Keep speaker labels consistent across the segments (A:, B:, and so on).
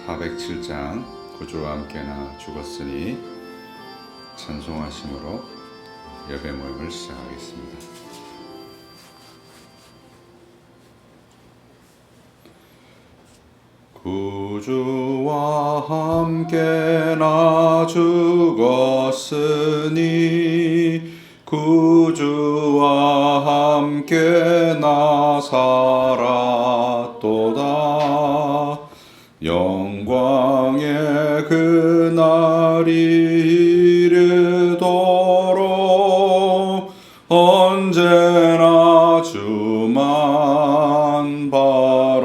A: 407장 구주와 함께나 죽었으니 찬송하심으로 예배 모임을 시작하겠습니다. 구주와 함께나 죽었으니 구주와 함께나 살았도다. 영광의 그날이 이르도록 언제나 주만 바라봅니다.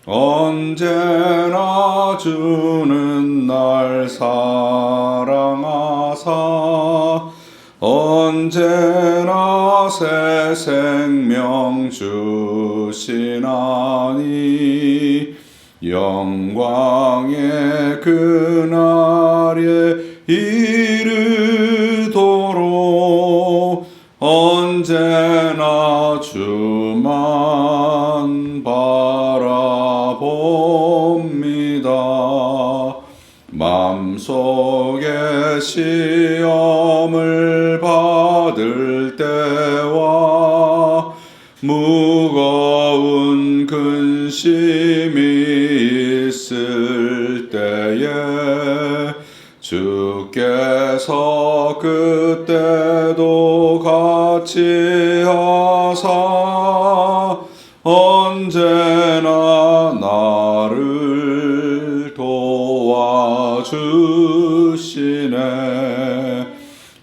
A: 언제나 주는 날 사랑하사 언제나 새 생명 주시나니 영광의 그날에 이르도록 언제나 주만 바라봅니다. 맘속에 시험을 받을 때와 무거운 근심이 있을 때에 주께서 그때도 같이 하사 언제나 나를 도와주시네.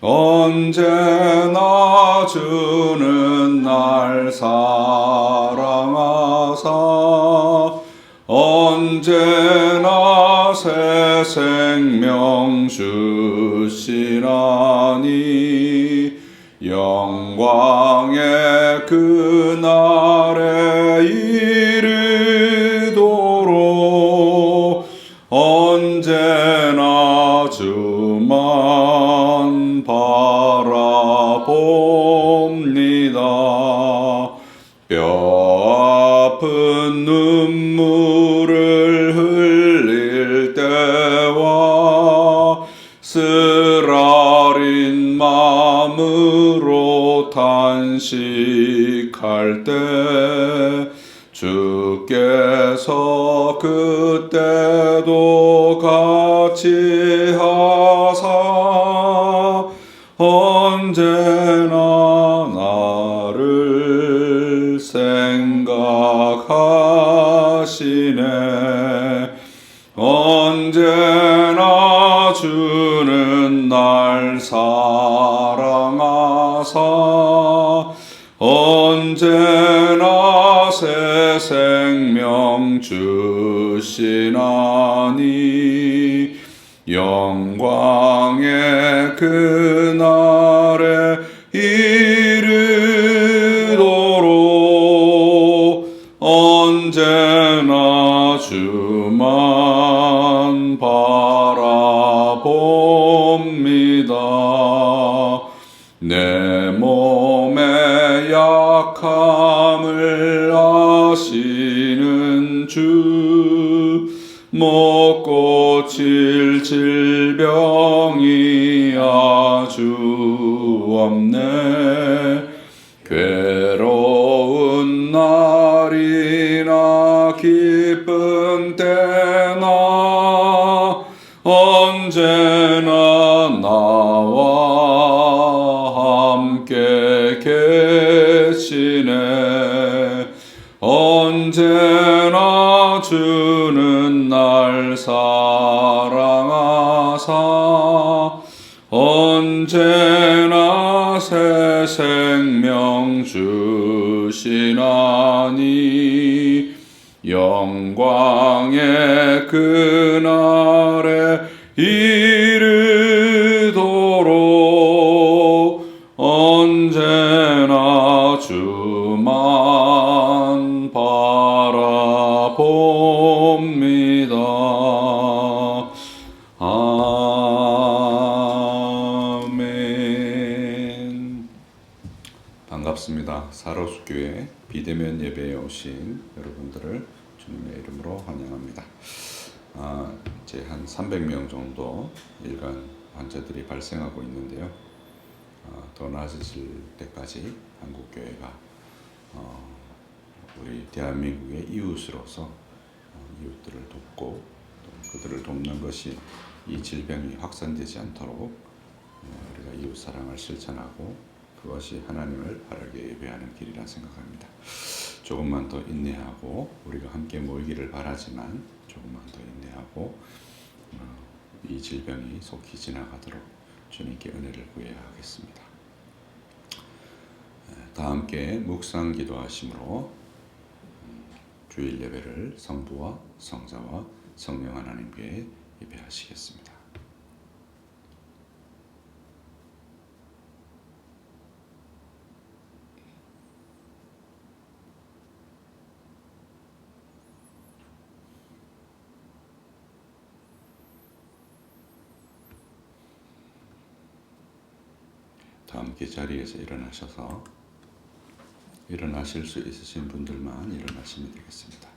A: 언제나 주는 날 사랑하사 언제나 새 생명 주시나니 영광의 그날에 이르도록 언제나 주만 바라봅니다. 뼈 아픈 눈물을 흘릴 때와 쓰라린 마음으로 탄식할 때 주께서 그때도 같이 하사 언제나 나를 생각하시네. 언제나 주는 날 사랑하사 언제나 새 생명 주시나니 영광의 그날에 이르도록 언제나 주만 바라봅니다. 내 몸의 약함을 아시는 주 못 고칠 질병이 아주 없네. 괴로운 날이나 기쁜 때나 언제나 나와 함께 계시네. 언제나 주는 날 사랑하사 언제나 새 생명 주시나니 영광의 그날에 이르도록 언제나 주만 바라봅니다. 아멘. 반갑습니다. 사로수교회 비대면 예배에 오신 여러분들을 주님의 이름으로 환영합니다. 이제 한 300명 정도 일간 환자들이 발생하고 있는데요. 더 나아질 때까지 한국교회가 우리 대한민국의 이웃으로서 이웃들을 돕고 또 그들을 돕는 것이 이 질병이 확산되지 않도록 우리가 이웃 사랑을 실천하고 그것이 하나님을 바르게 예배하는 길이라 생각합니다. 조금만 더 인내하고 우리가 함께 모이기를 바라지만 조금만 더 인내하고 이 질병이 속히 지나가도록 주님께 은혜를 구해야 하겠습니다. 다 함께 묵상 기도하심으로 주일 예배를 성부와 성자와 성령 하나님께 예배하시겠습니다. 다 함께 자리에서 일어나셔서 일어나실 수 있으신 분들만 일어나시면 되겠습니다.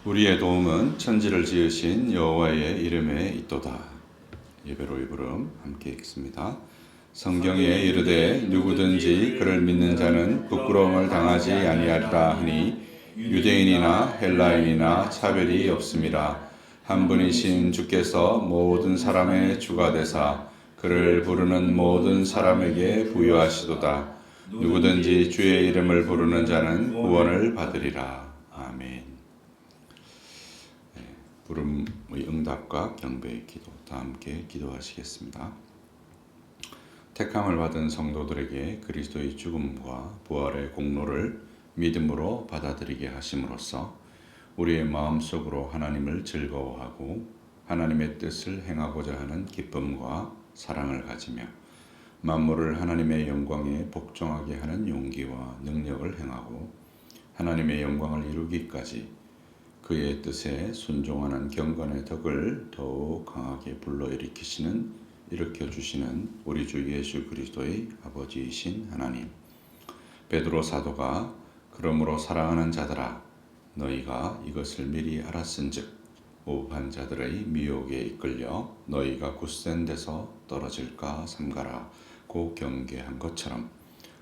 A: 우리의 도움은 천지를 지으신 여호와의 이름에 있도다. 예배로의 부름 함께 읽습니다. 성경에 이르되 누구든지 그를 믿는 자는 부끄러움을 당하지 아니하리라 하니 유대인이나 헬라인이나 차별이 없음이라. 한 분이신 주께서 모든 사람의 주가 되사 그를 부르는 모든 사람에게 부여하시도다. 누구든지 주의 이름을 부르는 자는 구원을 받으리라. 아멘. 부름의 응답과 경배의 기도 다 함께 기도하시겠습니다. 택함을 받은 성도들에게 그리스도의 죽음과 부활의 공로를 믿음으로 받아들이게 하심으로써 우리의 마음속으로 하나님을 즐거워하고 하나님의 뜻을 행하고자 하는 기쁨과 사랑을 가지며 만물을 하나님의 영광에 복종하게 하는 용기와 능력을 행하고 하나님의 영광을 이루기까지 그의 뜻에 순종하는 경건의 덕을 더욱 강하게 일으켜주시는 우리 주 예수 그리스도의 아버지이신 하나님. 베드로 사도가 그러므로 사랑하는 자들아 너희가 이것을 미리 알았은즉 모국한 자들의 미혹에 이끌려 너희가 굳센 데서 떨어질까 삼가라 고 경계한 것처럼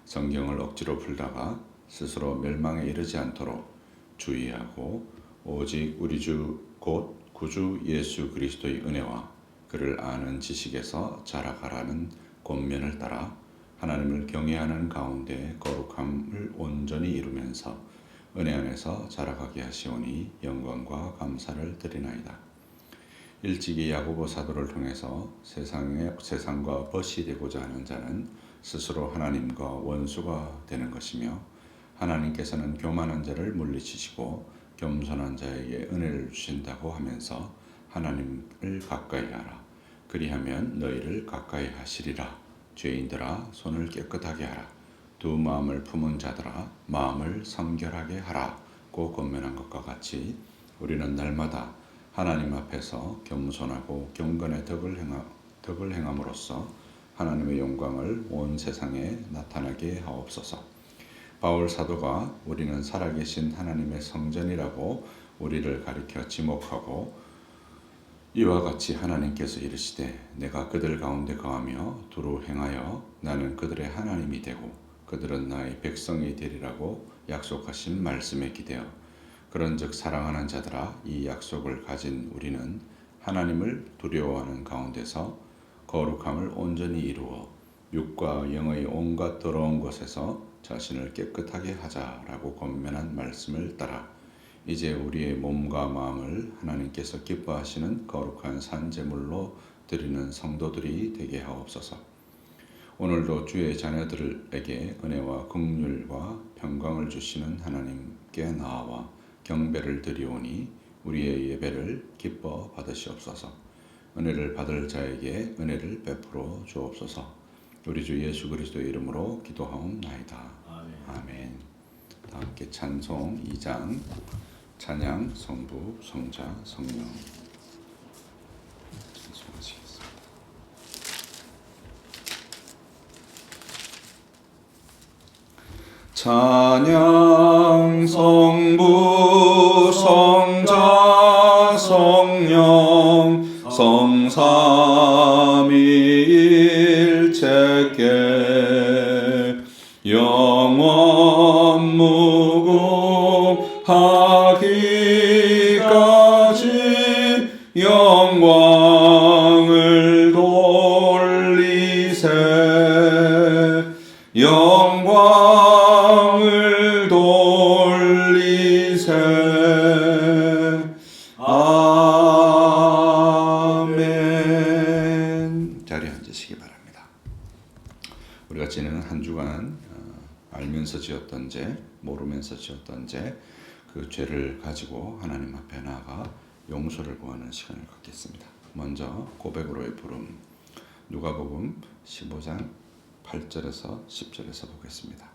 A: 성경을 억지로 풀다가 스스로 멸망에 이르지 않도록 주의하고 오직 우리 주 곧 구주 예수 그리스도의 은혜와 그를 아는 지식에서 자라가라는 권면을 따라 하나님을 경외하는 가운데 거룩함을 온전히 이루면서 은혜 안에서 자라가게 하시오니 영광과 감사를 드리나이다. 일찍이 야고보 사도를 통해서 세상과 벗이 되고자 하는 자는 스스로 하나님과 원수가 되는 것이며 하나님께서는 교만한 자를 물리치시고 겸손한 자에게 은혜를 주신다고 하면서 하나님을 가까이 하라. 그리하면 너희를 가까이 하시리라. 죄인들아 손을 깨끗하게 하라. 두 마음을 품은 자들아 마음을 성결하게 하라 고 권면한 것과 같이 우리는 날마다 하나님 앞에서 겸손하고 경건의 덕을 행함으로써 하나님의 영광을 온 세상에 나타나게 하옵소서. 바울 사도가 우리는 살아계신 하나님의 성전이라고 우리를 가리켜 지목하고 이와 같이 하나님께서 이르시되 내가 그들 가운데 거하며 두루 행하여 나는 그들의 하나님이 되고 그들은 나의 백성이 되리라고 약속하신 말씀에 기대어 그런즉 사랑하는 자들아 이 약속을 가진 우리는 하나님을 두려워하는 가운데서 거룩함을 온전히 이루어 육과 영의 온갖 더러운 것에서 자신을 깨끗하게 하자라고 권면한 말씀을 따라 이제 우리의 몸과 마음을 하나님께서 기뻐하시는 거룩한 산제물로 드리는 성도들이 되게 하옵소서. 오늘도 주의 자녀들에게 은혜와 긍휼과 평강을 주시는 하나님께 나아와 경배를 드리오니 우리의 예배를 기뻐 받으시옵소서. 은혜를 받을 자에게 은혜를 베풀어 주옵소서. 우리 주 예수 그리스도의 이름으로 기도하옵나이다. 아멘. 다 함께 찬송 2장 찬양 성부 성자 성령 찬송하시겠습니다. 찬양 성부 성자 성령 성삼위일체께 영원 무궁하기까지 영광을 돌리세 영광을 돌리세. 아멘. 자리에 앉으시기 바랍니다. 우리가 지내는 한 주간 알면서 지었던 죄, 모르면서 지었던 죄, 그 죄를 가지고 하나님 앞에 나아가 용서를 구하는 시간을 갖겠습니다. 먼저 고백으로의 부름, 누가복음 15장 8절에서 10절에서 보겠습니다.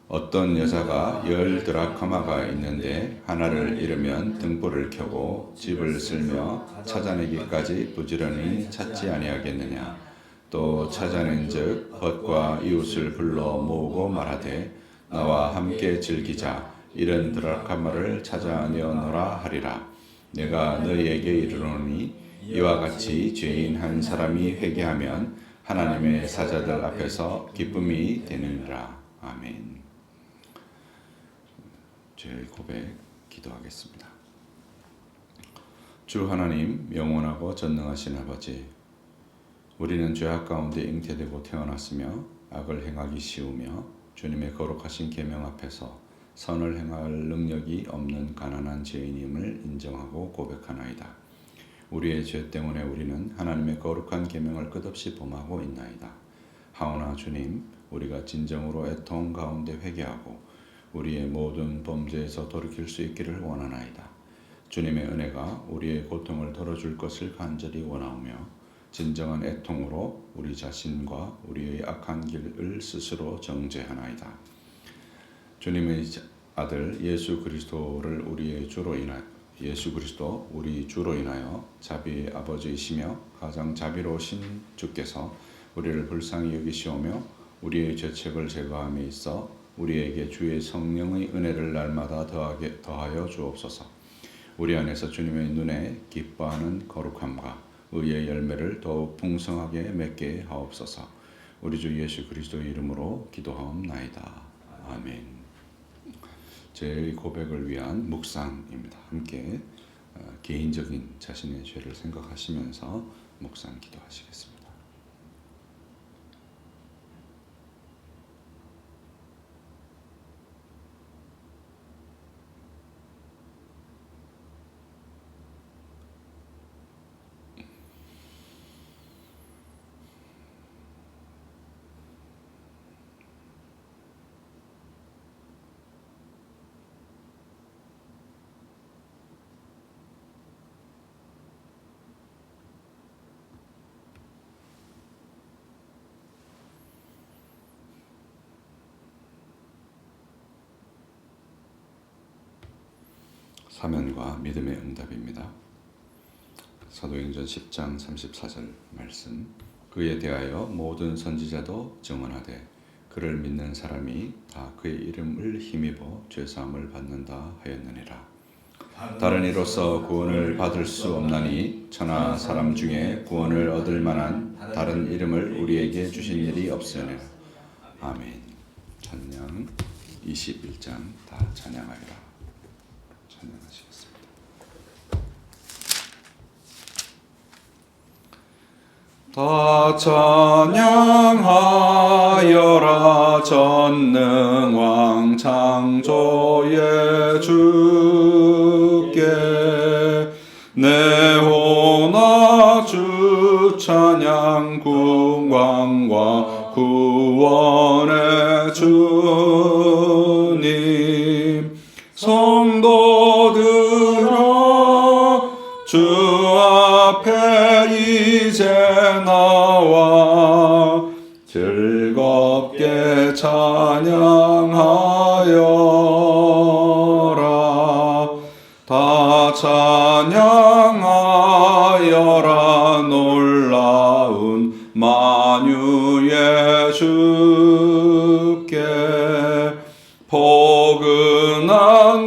A: 어떤 여자가 10 드라크마가 있는데 하나를 잃으면 등불을 켜고 집을 쓸며 찾아내기까지 부지런히 찾지 아니하겠느냐. 또 찾아낸즉 벗과 이웃을 불러 모으고 말하되 나와 함께 즐기자. 잃은 드라크마를 찾아내어노라 하리라. 내가 너희에게 이르노니 이와 같이 죄인 한 사람이 회개하면 하나님의 사자들 앞에서 기쁨이 되느니라. 아멘. 죄의 고백 기도하겠습니다. 주 하나님, 영원하고 전능하신 아버지, 우리는 죄악 가운데 잉태되고 태어났으며 악을 행하기 쉬우며 주님의 거룩하신 계명 앞에서 선을 행할 능력이 없는 가난한 죄인임을 인정하고 고백하나이다. 우리의 죄 때문에 우리는 하나님의 거룩한 계명을 끝없이 범하고 있나이다. 하오나 주님, 우리가 진정으로 애통 가운데 회개하고 우리의 모든 범죄에서 돌이킬 수 있기를 원하나이다. 주님의 은혜가 우리의 고통을 덜어줄 것을 간절히 원하오며 진정한 애통으로 우리 자신과 우리의 악한 길을 스스로 정죄하나이다. 주님의 아들 예수 그리스도를 우리의 주로 인하여 예수 그리스도 우리 주로 인하여 자비의 아버지이시며 가장 자비로우신 주께서 우리를 불쌍히 여기시오며 우리의 죄책을 제거함에 있어 우리에게 주의 성령의 은혜를 날마다 더하여 주옵소서. 우리 안에서 주님의 눈에 기뻐하는 거룩함과 의의 열매를 더욱 풍성하게 맺게 하옵소서. 우리 주 예수 그리스도의 이름으로 기도하옵나이다. 아멘. 죄의 고백을 위한 묵상입니다. 함께 개인적인 자신의 죄를 생각하시면서 묵상 기도하시겠습니다. 사면과 믿음의 응답입니다. 사도행전 10장 34절 말씀. 그에 대하여 모든 선지자도 증언하되 그를 믿는 사람이 다 그의 이름을 힘입어 죄사함을 받는다 하였느니라. 다른 이로서 구원을 받을 수 없나니 천하 사람 중에 구원을 얻을 만한 다른 이름을 우리에게 주신 일이 없으니라. 아멘. 찬양 21장 다 찬양하리라. 찬양하시겠습니다. 다 찬양하여라. 전능왕 창조의 주께 내 호나 주 찬양 궁광과 구원의 주님 성도들아 주 앞에 이제 나와 즐겁게 찬양하여라. 다 찬양하여라. 놀라운 만유의 주께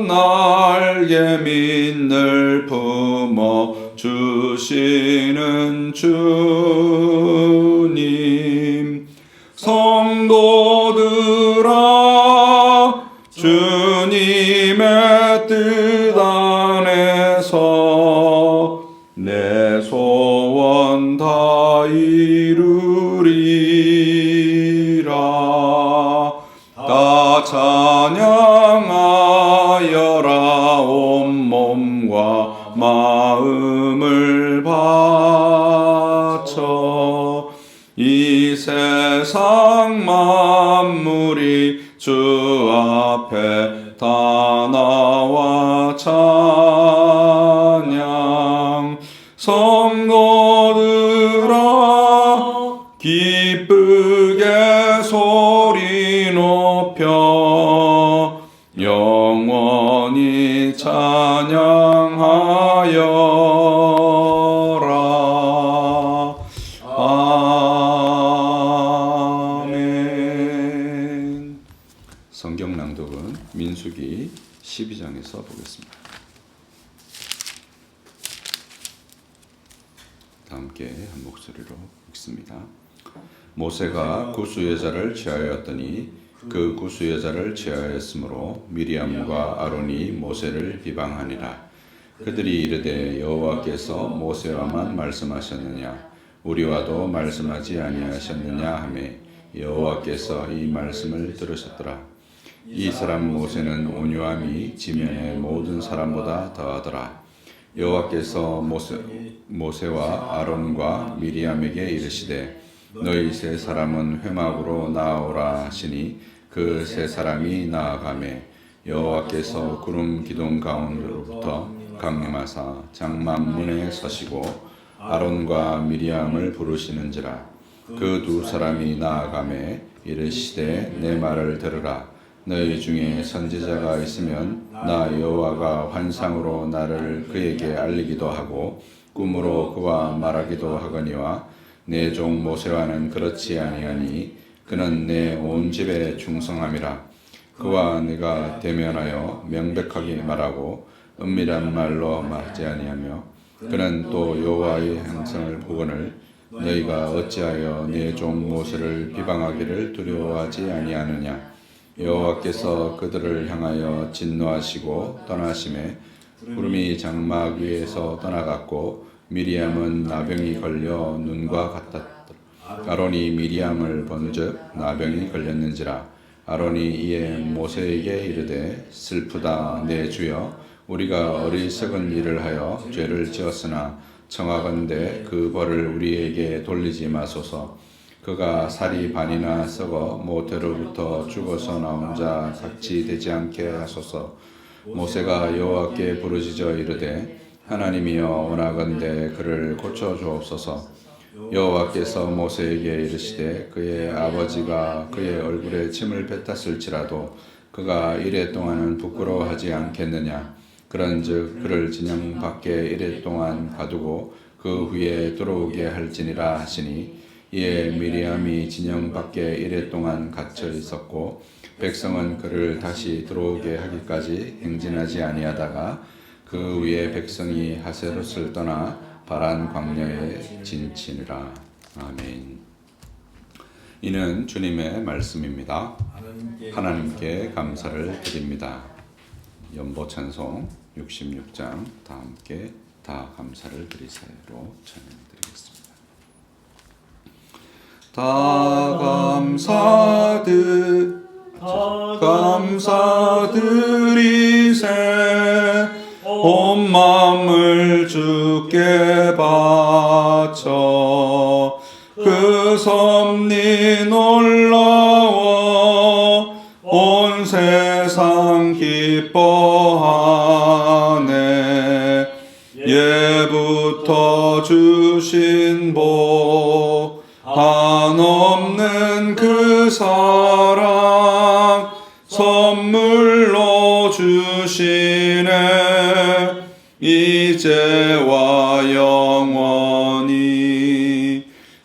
A: 날개 민을 품어 주시는 주님. 성도들아, 주님의 뜻 안에서 내 소원 다 이루리라. 다 찬양하여라. 온 몸과 마음을 바쳐 이 세상 만물이 주 앞에 다 나와 찬양. 성도들아, 기쁘게 소리 높여 영원히 찬양하여라. 아멘. 성경 낭독은 민수기 12장에서 보겠습니다. 다 함께 한 목소리로 읽습니다. 모세가 구스 여자를 취하였더니 그 구스 여자를 취하였으므로 미리암과 아론이 모세를 비방하니라. 그들이 이르되 여호와께서 모세와만 말씀하셨느냐 우리와도 말씀하지 아니하셨느냐 하매 여호와께서 이 말씀을 들으셨더라. 이 사람 모세는 온유함이 지면의 모든 사람보다 더하더라. 여호와께서 모세와 아론과 미리암에게 이르시되 너희 세 사람은 회막으로 나아오라 하시니 그 세 사람이 나아가매 여호와께서 구름 기둥 가운데로부터 강림하사 장막문에 서시고 아론과 미리암을 부르시는지라. 그 두 사람이 나아가매 이르시되 내 말을 들으라. 너희 중에 선지자가 있으면 나 여호와가 환상으로 나를 그에게 알리기도 하고 꿈으로 그와 말하기도 하거니와 내 종 모세와는 그렇지 아니하니 그는 내 온 집에 충성함이라. 그와 내가 대면하여 명백하게 말하고 은밀한 말로 말하지 아니하며 그는 또 여호와의 행성을 보거늘 너희가 어찌하여 내 종 모세를 비방하기를 두려워하지 아니하느냐. 여호와께서 그들을 향하여 진노하시고 떠나심에 구름이 장막 위에서 떠나갔고 미리암은 나병이 걸려 눈과 같았더라. 아론이 미리암을 본즉 나병이 걸렸는지라. 아론이 이에 모세에게 이르되 슬프다 내 주여 우리가 어리석은 일을 하여 죄를 지었으나 청하건대 그 벌을 우리에게 돌리지 마소서. 그가 살이 반이나 썩어 모태로부터 죽어서 나온 자 같이 되지 않게 하소서. 모세가 여호와께 부르짖어 이르되 하나님이여 원하건대 그를 고쳐 주옵소서. 여호와께서 모세에게 이르시되 그의 아버지가 그의 얼굴에 침을 뱉었을지라도 그가 이레 동안은 부끄러워하지 않겠느냐. 그런즉 그를 진영 밖에 이레 동안 가두고 그 후에 들어오게 할지니라 하시니 이에 미리암이 진영 밖에 이레 동안 갇혀 있었고 백성은 그를 다시 들어오게 하기까지 행진하지 아니하다가 그 위에 백성이 하세롯을 떠나 바란 광야에 진치니라. 아멘. 이는 주님의 말씀입니다. 하나님께 감사를 드립니다. 연보 찬송 66장 다 함께 다 감사를 드리세요로 찬양드리겠습니다. 다 감사드리세 온 마음을 주께 바쳐 그 섭리 놀라워 온 세상 기뻐하네. 예부터 주신 복 한없는 그 사랑 선물로 주시네. 이제와 영원히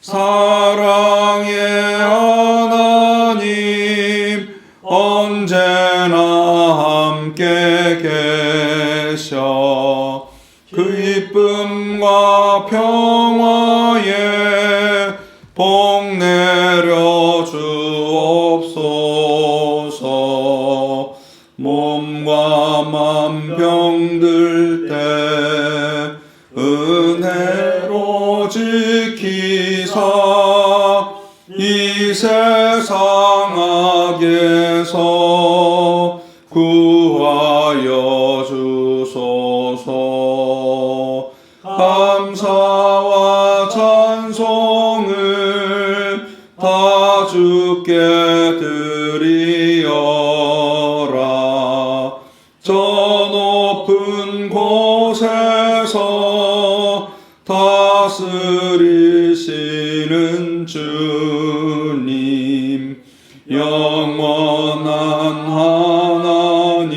A: 사랑의 하나님 언제나 함께 계셔 그 기쁨과 평화에 복 내려 주옵소서. 몸과 맘 병들 때 은혜로 지키사 이 세상 악에서 구하여 주소서. 감사와 찬송을 다 주께 드리어라. 저 높은 곳에서 다스리시는 주님, 영원한 하나님,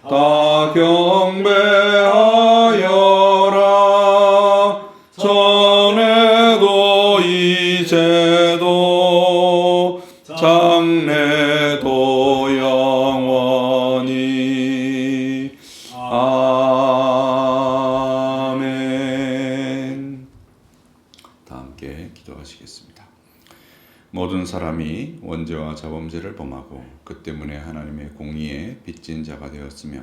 A: 다 경배하여라. 전에도 이제도 장래도 영원히. 아멘. 다 함께 기도하시겠습니다. 모든 사람이 원죄와 자범죄를 범하고 그 때문에 하나님의 공의에 빚진 자가 되었으며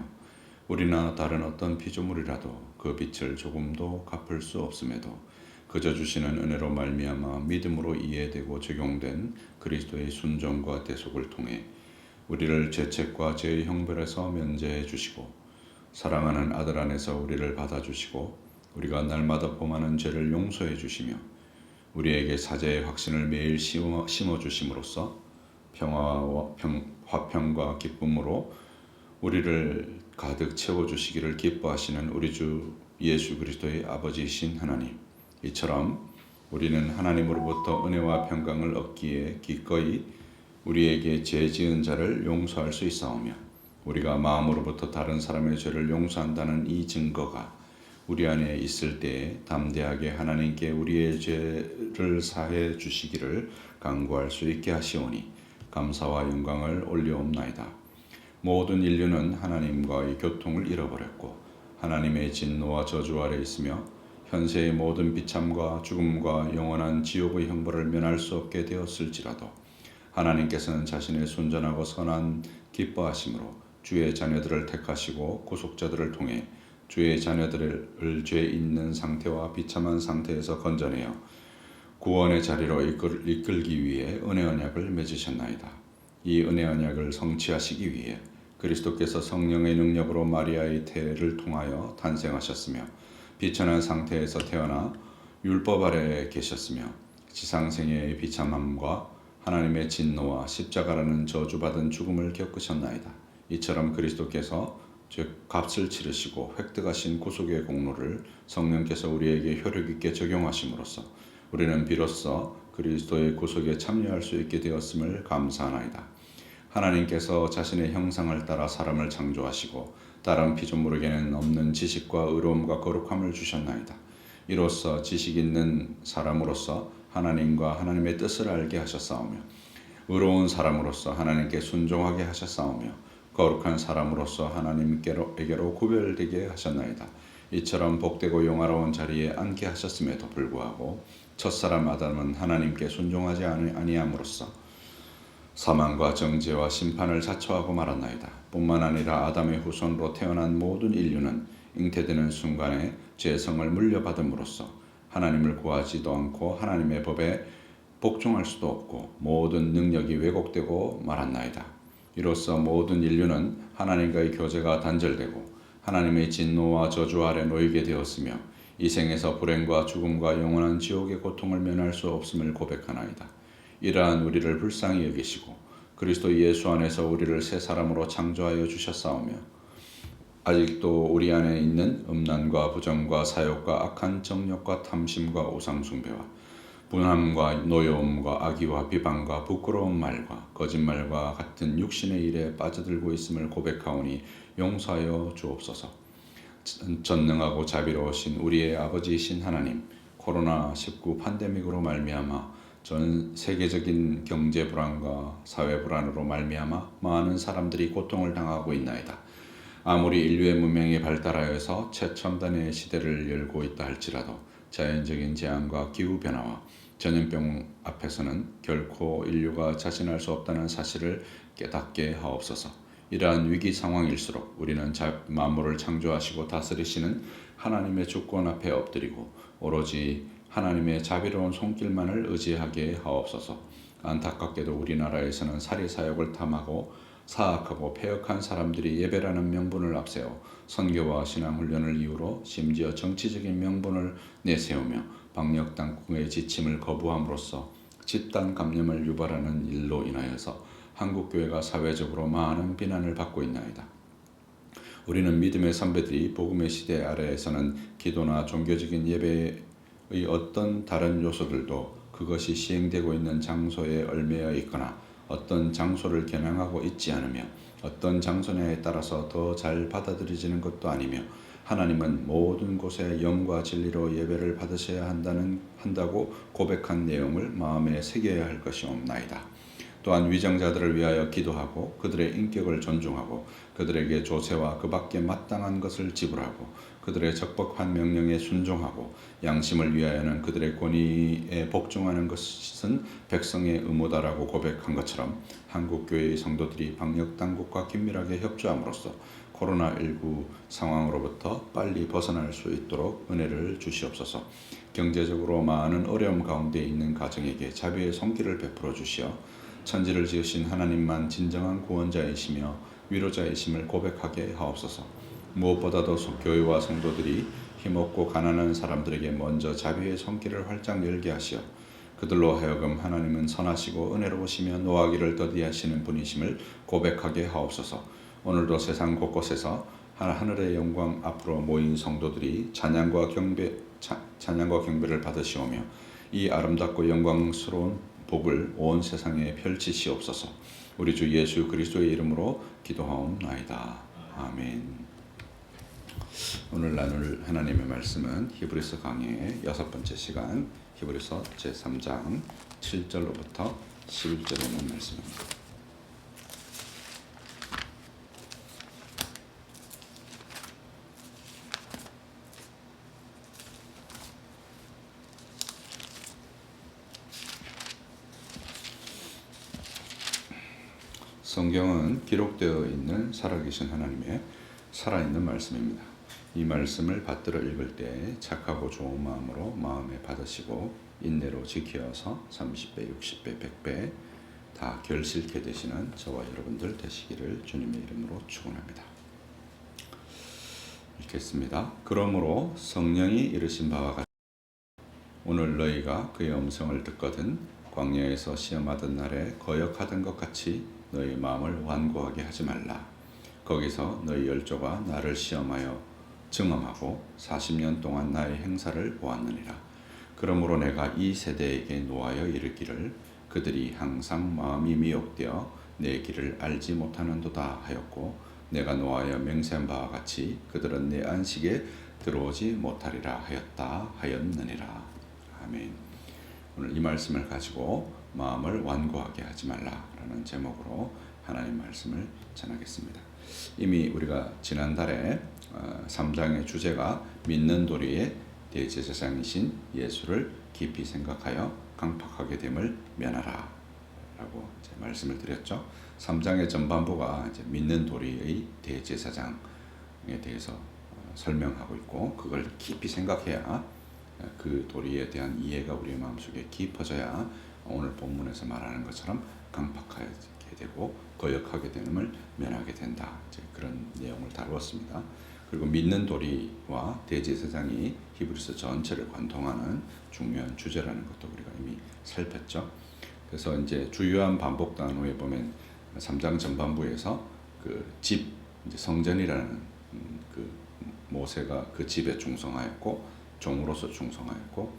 A: 우리나 다른 어떤 피조물이라도 그 빚을 조금도 갚을 수 없음에도 그저 주시는 은혜로 말미암아 믿음으로 이해되고 적용된 그리스도의 순종과 대속을 통해 우리를 죄책과 죄의 형벌에서 면제해 주시고 사랑하는 아들 안에서 우리를 받아주시고 우리가 날마다 범하는 죄를 용서해 주시며 우리에게 사죄의 확신을 매일 심어주심으로써 평화와 화평과 기쁨으로 우리를 가득 채워주시기를 기뻐하시는 우리 주 예수 그리스도의 아버지이신 하나님, 이처럼 우리는 하나님으로부터 은혜와 평강을 얻기에 기꺼이 우리에게 죄 지은 자를 용서할 수 있사오며 우리가 마음으로부터 다른 사람의 죄를 용서한다는 이 증거가 우리 안에 있을 때에 담대하게 하나님께 우리의 죄를 사해 주시기를 간구할 수 있게 하시오니 감사와 영광을 올려옵나이다. 모든 인류는 하나님과의 교통을 잃어버렸고 하나님의 진노와 저주 아래 있으며 현세의 모든 비참과 죽음과 영원한 지옥의 형벌을 면할 수 없게 되었을지라도 하나님께서는 자신의 순전하고 선한 기뻐하심으로 주의 자녀들을 택하시고 구속자들을 통해 주의 자녀들을 죄 있는 상태와 비참한 상태에서 건져내어 구원의 자리로 이끌기 위해 은혜 언약을 맺으셨나이다. 이 은혜 언약을 성취하시기 위해 그리스도께서 성령의 능력으로 마리아의 태를 통하여 탄생하셨으며 비천한 상태에서 태어나 율법 아래에 계셨으며 지상생애의 비참함과 하나님의 진노와 십자가라는 저주받은 죽음을 겪으셨나이다. 이처럼 그리스도께서 즉 값을 치르시고 획득하신 구속의 공로를 성령께서 우리에게 효력있게 적용하심으로써 우리는 비로소 그리스도의 구속에 참여할 수 있게 되었음을 감사하나이다. 하나님께서 자신의 형상을 따라 사람을 창조하시고 다른 피조물에게는 없는 지식과 의로움과 거룩함을 주셨나이다. 이로써 지식 있는 사람으로서 하나님과 하나님의 뜻을 알게 하셨사오며 의로운 사람으로서 하나님께 순종하게 하셨사오며 거룩한 사람으로서 하나님께로 구별되게 하셨나이다. 이처럼 복되고 영화로운 자리에 앉게 하셨음에도 불구하고 첫사람 아담은 하나님께 순종하지 아니함으로써 사망과 정죄와 심판을 자초하고 말았나이다. 뿐만 아니라 아담의 후손으로 태어난 모든 인류는 잉태되는 순간에 죄성을 물려받음으로써 하나님을 구하지도 않고 하나님의 법에 복종할 수도 없고 모든 능력이 왜곡되고 말았나이다. 이로써 모든 인류는 하나님과의 교제가 단절되고 하나님의 진노와 저주 아래 놓이게 되었으며 이 생에서 불행과 죽음과 영원한 지옥의 고통을 면할 수 없음을 고백하나이다. 이러한 우리를 불쌍히 여기시고 그리스도 예수 안에서 우리를 새 사람으로 창조하여 주셨사오며 아직도 우리 안에 있는 음란과 부정과 사욕과 악한 정욕과 탐심과 우상숭배와 분함과 노여움과 악의와 비방과 부끄러운 말과 거짓말과 같은 육신의 일에 빠져들고 있음을 고백하오니 용서하여 주옵소서. 전능하고 자비로우신 우리의 아버지이신 하나님, 코로나19 팬데믹으로 말미암아 전 세계적인 경제 불안과 사회 불안으로 말미암아 많은 사람들이 고통을 당하고 있나이다. 아무리 인류의 문명이 발달하여서 최첨단의 시대를 열고 있다 할지라도 자연적인 재앙과 기후변화와 전염병 앞에서는 결코 인류가 자신할 수 없다는 사실을 깨닫게 하옵소서. 이러한 위기 상황일수록 우리는 만물을 창조하시고 다스리시는 하나님의 주권 앞에 엎드리고 오로지 하나님의 자비로운 손길만을 의지하게 하옵소서. 안타깝게도 우리나라에서는 사리사욕을 탐하고 사악하고 패역한 사람들이 예배라는 명분을 앞세워 선교와 신앙훈련을 이유로 심지어 정치적인 명분을 내세우며 방역 당국의 지침을 거부함으로써 집단 감염을 유발하는 일로 인하여서 한국교회가 사회적으로 많은 비난을 받고 있나이다. 우리는 믿음의 선배들이 복음의 시대 아래에서는 기도나 종교적인 예배의 어떤 다른 요소들도 그것이 시행되고 있는 장소에 얽매여 있거나 어떤 장소를 겨냥하고 있지 않으며 어떤 장소냐에 따라서 더 잘 받아들여지는 것도 아니며 하나님은 모든 곳에 영과 진리로 예배를 받으셔야 한다고 고백한 내용을 마음에 새겨야 할 것이 없나이다. 또한 위정자들을 위하여 기도하고 그들의 인격을 존중하고 그들에게 조세와 그 밖에 마땅한 것을 지불하고 그들의 적법한 명령에 순종하고 양심을 위하여는 그들의 권위에 복종하는 것은 백성의 의무다라고 고백한 것처럼 한국교회의 성도들이 방역당국과 긴밀하게 협조함으로써 코로나19 상황으로부터 빨리 벗어날 수 있도록 은혜를 주시옵소서. 경제적으로 많은 어려움 가운데 있는 가정에게 자비의 손길을 베풀어 주시어 천지를 지으신 하나님만 진정한 구원자이시며 위로자이심을 고백하게 하옵소서. 무엇보다도 교회와 성도들이 힘없고 가난한 사람들에게 먼저 자비의 손길을 활짝 열게 하시어 그들로 하여금 하나님은 선하시고 은혜로우시며 노하기를 더디하시는 분이심을 고백하게 하옵소서. 오늘도 세상 곳곳에서 하늘의 영광 앞으로 모인 성도들이 찬양과 경배를 받으시오며 이 아름답고 영광스러운 복을 온 세상에 펼치시옵소서. 우리 주 예수 그리스도의 이름으로 기도하옵나이다. 아멘. 오늘 나눌 하나님의 말씀은 히브리서 강해의 6번째 시간 히브리서 제3장 7절로부터 11절에 있는 말씀입니다. 성경은 기록되어 있는 살아계신 하나님의 살아있는 말씀입니다. 이 말씀을 받들어 읽을 때 착하고 좋은 마음으로 마음에 받으시고 인내로 지켜서 30배, 60배, 100배 다 결실케 되시는 저와 여러분들 되시기를 주님의 이름으로 축원합니다. 읽겠습니다. 그러므로 성령이 이르신 바와 같이 오늘 너희가 그의 음성을 듣거든 광야에서 시험하던 날에 거역하던 것 같이 너희 마음을 완고하게 하지 말라. 거기서 너희 열조가 나를 시험하여 증언하고 40년 동안 나의 행사를 보았느니라. 그러므로 내가 이 세대에게 노하여 이르기를 그들이 항상 마음이 미혹되어 내 길을 알지 못하는도다 하였고 내가 노하여 맹세한 바와 같이 그들은 내 안식에 들어오지 못하리라 하였느니라. 아멘. 오늘 이 말씀을 가지고 마음을 완고하게 하지 말라라는 제목으로 하나님 말씀을 전하겠습니다. 이미 우리가 지난달에 3장의 주제가 믿는 도리의 대제사장이신 예수를 깊이 생각하여 강팍하게 됨을 면하라 라고 말씀을 드렸죠. 3장의 전반부가 이제 믿는 도리의 대제사장에 대해서 설명하고 있고 그걸 깊이 생각해야 그 도리에 대한 이해가 우리의 마음속에 깊어져야 오늘 본문에서 말하는 것처럼 강팍하게 되고 거역하게 되는을 면하게 된다. 이제 그런 내용을 다루었습니다. 그리고 믿는 도리와 대제사장이 히브리서 전체를 관통하는 중요한 주제라는 것도 우리가 이미 살폈죠. 그래서 이제 주요한 반복 단어에 보면 3장 전반부에서 그 집, 이제 성전이라는 그 모세가 그 집에 충성하였고 종으로서 충성하였고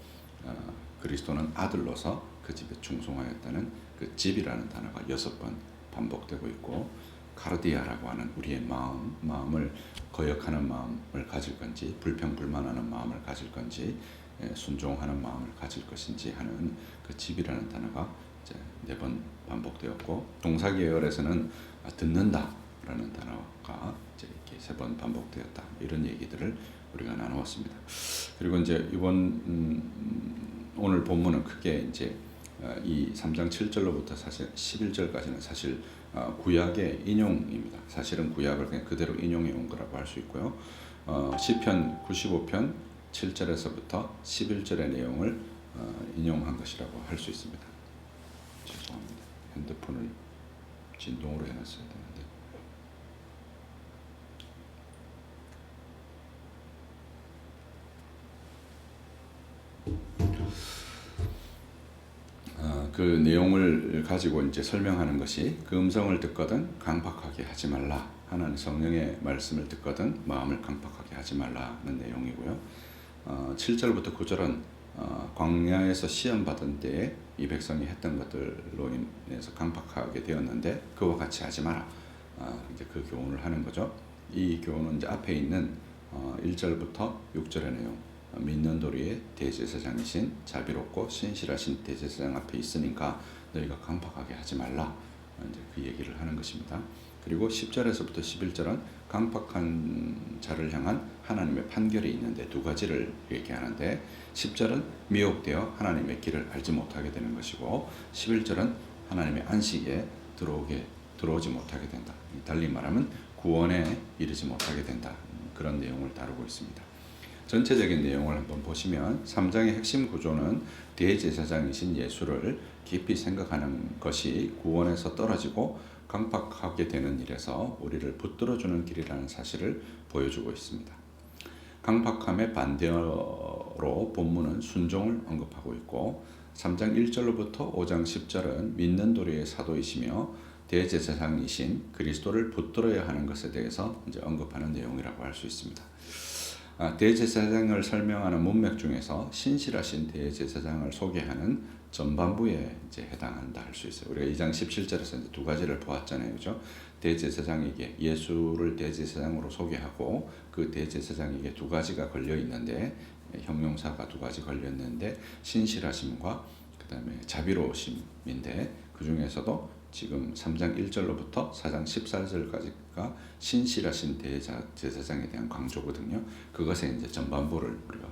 A: 그리스도는 아들로서 그 집에 충성하였다는 그 집이라는 단어가 6번 반복되고 있고 카르디아라고 하는 우리의 마음을 거역하는 마음을 가질 건지 불평불만하는 마음을 가질 건지 순종하는 마음을 가질 것인지 하는 그 집이라는 단어가 이제 4번 반복되었고 동사 계열에서는 듣는다 라는 단어가 이제 이렇게 3번 반복되었다. 이런 얘기들을 우리가 나누었습니다. 그리고 이제 이번 오늘 본문은 크게 이제 이 3장 7절로부터 사실 11절까지는 사실 구약의 인용입니다. 사실은 구약을 그냥 그대로 인용해 온 거라고 할 수 있고요. 시편 95편 7절에서부터 11절의 내용을 인용한 것이라고 할 수 있습니다. 죄송합니다. 핸드폰을 진동으로 해놨어야 되는데. 그 내용을 가지고 이제 설명하는 것이 그 음성을 듣거든 강팍하게 하지 말라. 하나님 성령의 말씀을 듣거든 마음을 강팍하게 하지 말라는 내용이고요. 7절부터 9절은 광야에서 시험 받은 때에 이 백성이 했던 것들로 인해서 강팍하게 되었는데 그와 같이 하지 마라. 이제 그 교훈을 하는 거죠. 이 교훈은 이제 앞에 있는 1절부터 6절의 내용. 믿는 도리의 대제사장이신 자비롭고 신실하신 대제사장 앞에 있으니까 너희가 강팍하게 하지 말라. 이제 그 얘기를 하는 것입니다. 그리고 10절에서부터 11절은 강팍한 자를 향한 하나님의 판결이 있는데 두 가지를 얘기하는데 10절은 미혹되어 하나님의 길을 알지 못하게 되는 것이고 11절은 하나님의 안식에 들어오지 못하게 된다. 달리 말하면 구원에 이르지 못하게 된다. 그런 내용을 다루고 있습니다. 전체적인 내용을 한번 보시면 3장의 핵심 구조는 대제사장이신 예수를 깊이 생각하는 것이 구원에서 떨어지고 강팍하게 되는 일에서 우리를 붙들어주는 길이라는 사실을 보여주고 있습니다. 강팍함의 반대로 본문은 순종을 언급하고 있고 3장 1절로부터 5장 10절은 믿는 도리의 사도이시며 대제사장이신 그리스도를 붙들어야 하는 것에 대해서 이제 언급하는 내용이라고 할 수 있습니다. 대제사장을 설명하는 문맥 중에서 신실하신 대제사장을 소개하는 전반부에 이제 해당한다 할 수 있어요. 우리가 2장 17절에서 이제 두 가지를 보았잖아요, 그죠? 대제사장에게 예수를 대제사장으로 소개하고 그 대제사장에게 두 가지가 걸려 있는데 형용사가 두 가지 걸려 있는데 신실하심과 그다음에 자비로우심인데 그 중에서도 지금 3장 1절로부터 4장 14절까지가 신실하신 대제사장에 대한 강조거든요. 그것의 이제 전반부를 우리가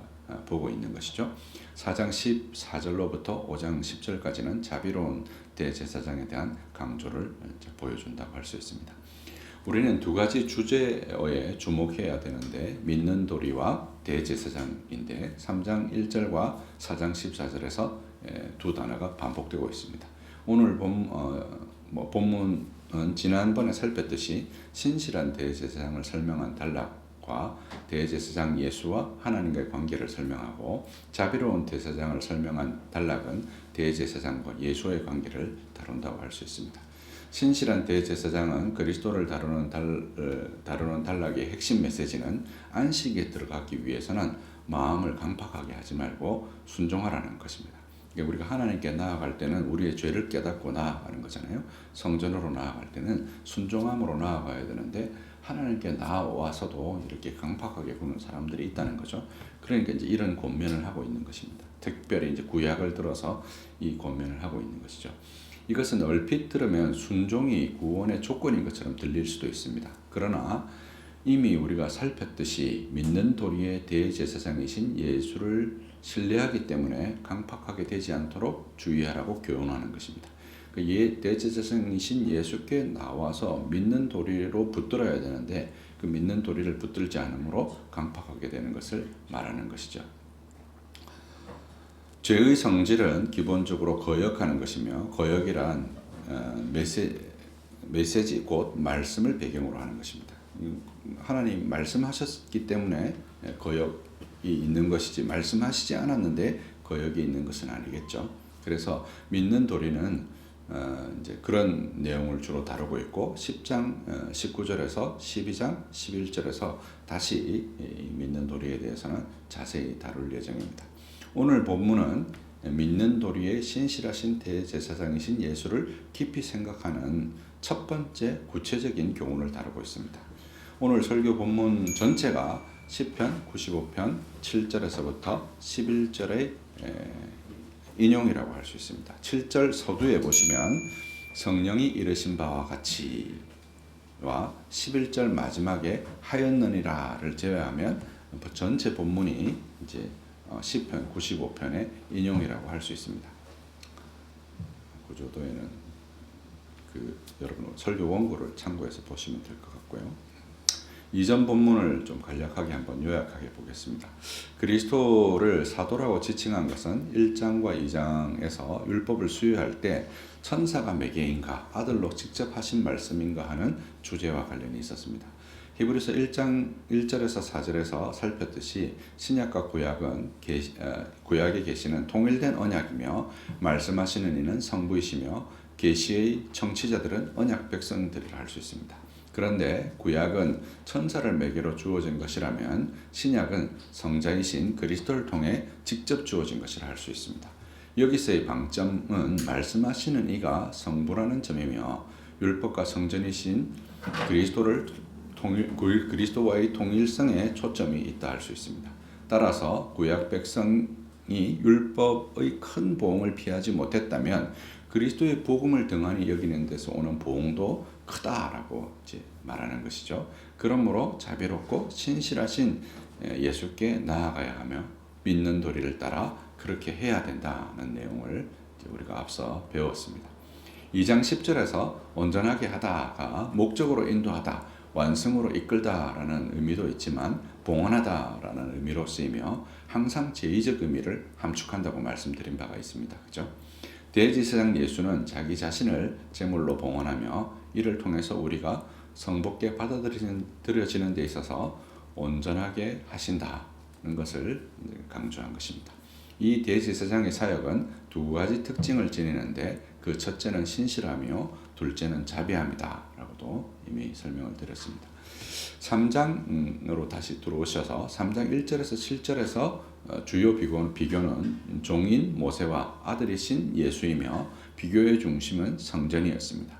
A: 보고 있는 것이죠. 4장 14절로부터 5장 10절까지는 자비로운 대제사장에 대한 강조를 보여준다고 할 수 있습니다. 우리는 두 가지 주제어에 주목해야 되는데 믿는 도리와 대제사장인데 3장 1절과 4장 14절에서 두 단어가 반복되고 있습니다. 오늘 본문은 지난번에 살폈듯이 신실한 대제사장을 설명한 단락과 대제사장 예수와 하나님과의 관계를 설명하고 자비로운 대제사장을 설명한 단락은 대제사장과 예수의 관계를 다룬다고 할 수 있습니다. 신실한 대제사장은 그리스도를 다루는 단락의 핵심 메시지는 안식에 들어가기 위해서는 마음을 강팍하게 하지 말고 순종하라는 것입니다. 우리가 하나님께 나아갈 때는 우리의 죄를 깨닫고 나아가는 거잖아요. 성전으로 나아갈 때는 순종함으로 나아가야 되는데 하나님께 나아와서도 이렇게 강팍하게 구는 사람들이 있다는 거죠. 그러니까 이제 이런 권면을 하고 있는 것입니다. 특별히 이제 구약을 들어서 이 권면을 하고 있는 것이죠. 이것은 얼핏 들으면 순종이 구원의 조건인 것처럼 들릴 수도 있습니다. 그러나 이미 우리가 살폈듯이 믿는 도리의 대제사장이신 예수를 신뢰하기 때문에 강팍하게 되지 않도록 주의하라고 교훈하는 것입니다. 대제사장이신 예수께 나와서 믿는 도리로 붙들어야 되는데 그 믿는 도리를 붙들지 않으므로 강팍하게 되는 것을 말하는 것이죠. 죄의 성질은 기본적으로 거역하는 것이며 거역이란 메시지 곧 말씀을 배경으로 하는 것입니다. 하나님 말씀하셨기 때문에 거역이 있는 것이지 말씀하시지 않았는데 거역이 있는 것은 아니겠죠. 그래서 믿는 도리는 이제 그런 내용을 주로 다루고 있고 10장 19절에서 12장 11절에서 다시 믿는 도리에 대해서는 자세히 다룰 예정입니다. 오늘 본문은 믿는 도리의 신실하신 대제사장이신 예수를 깊이 생각하는 첫 번째 구체적인 교훈을 다루고 있습니다. 오늘 설교 본문 전체가 시편 95편 7절에서부터 11절의 인용이라고 할 수 있습니다. 7절 서두에 보시면 성령이 이르신 바와 같이 와 11절 마지막에 하였느니라를 제외하면 전체 본문이 이제 시편 95편의 인용이라고 할 수 있습니다. 구조도에는 여러분 설교 원고를 참고해서 보시면 될 것 같고요. 이전 본문을 좀 간략하게 한번 요약하게 보겠습니다. 그리스도를 사도라고 지칭한 것은 1장과 2장에서 율법을 수여할 때 천사가 매개인가 아들로 직접 하신 말씀인가 하는 주제와 관련이 있었습니다. 히브리서 1장 1절에서 4절에서 살폈듯이 신약과 구약의 계시는 통일된 언약이며 말씀하시는 이는 성부이시며 계시의 청취자들은 언약 백성들이라 할 수 있습니다. 그런데 구약은 천사를 매개로 주어진 것이라면 신약은 성자이신 그리스도를 통해 직접 주어진 것이라 할 수 있습니다. 여기서의 방점은 말씀하시는 이가 성부라는 점이며 율법과 성전이신 그리스도와의 통일성에 초점이 있다 할 수 있습니다. 따라서 구약 백성이 율법의 큰 보응을 피하지 못했다면 그리스도의 복음을 등한히 여기는 데서 오는 보응도 크다라고 이제 말하는 것이죠. 그러므로 자비롭고 신실하신 예수께 나아가야 하며 믿는 도리를 따라 그렇게 해야 된다는 내용을 우리가 앞서 배웠습니다. 2장 10절에서 온전하게 하다가 목적으로 인도하다, 완성으로 이끌다라는 의미도 있지만 봉헌하다라는 의미로 쓰이며 항상 제의적 의미를 함축한다고 말씀드린 바가 있습니다. 그죠? 대제사장 예수는 자기 자신을 제물로 봉헌하며 이를 통해서 우리가 성복게 받아들여지는 데 있어서 온전하게 하신다는 것을 강조한 것입니다. 이 대제사장의 사역은 두 가지 특징을 지니는데 그 첫째는 신실하며 둘째는 자비함이다 라고도 이미 설명을 드렸습니다. 3장으로 다시 들어오셔서 3장 1절에서 7절에서 주요 비교는 종인 모세와 아들이신 예수이며 비교의 중심은 성전이었습니다.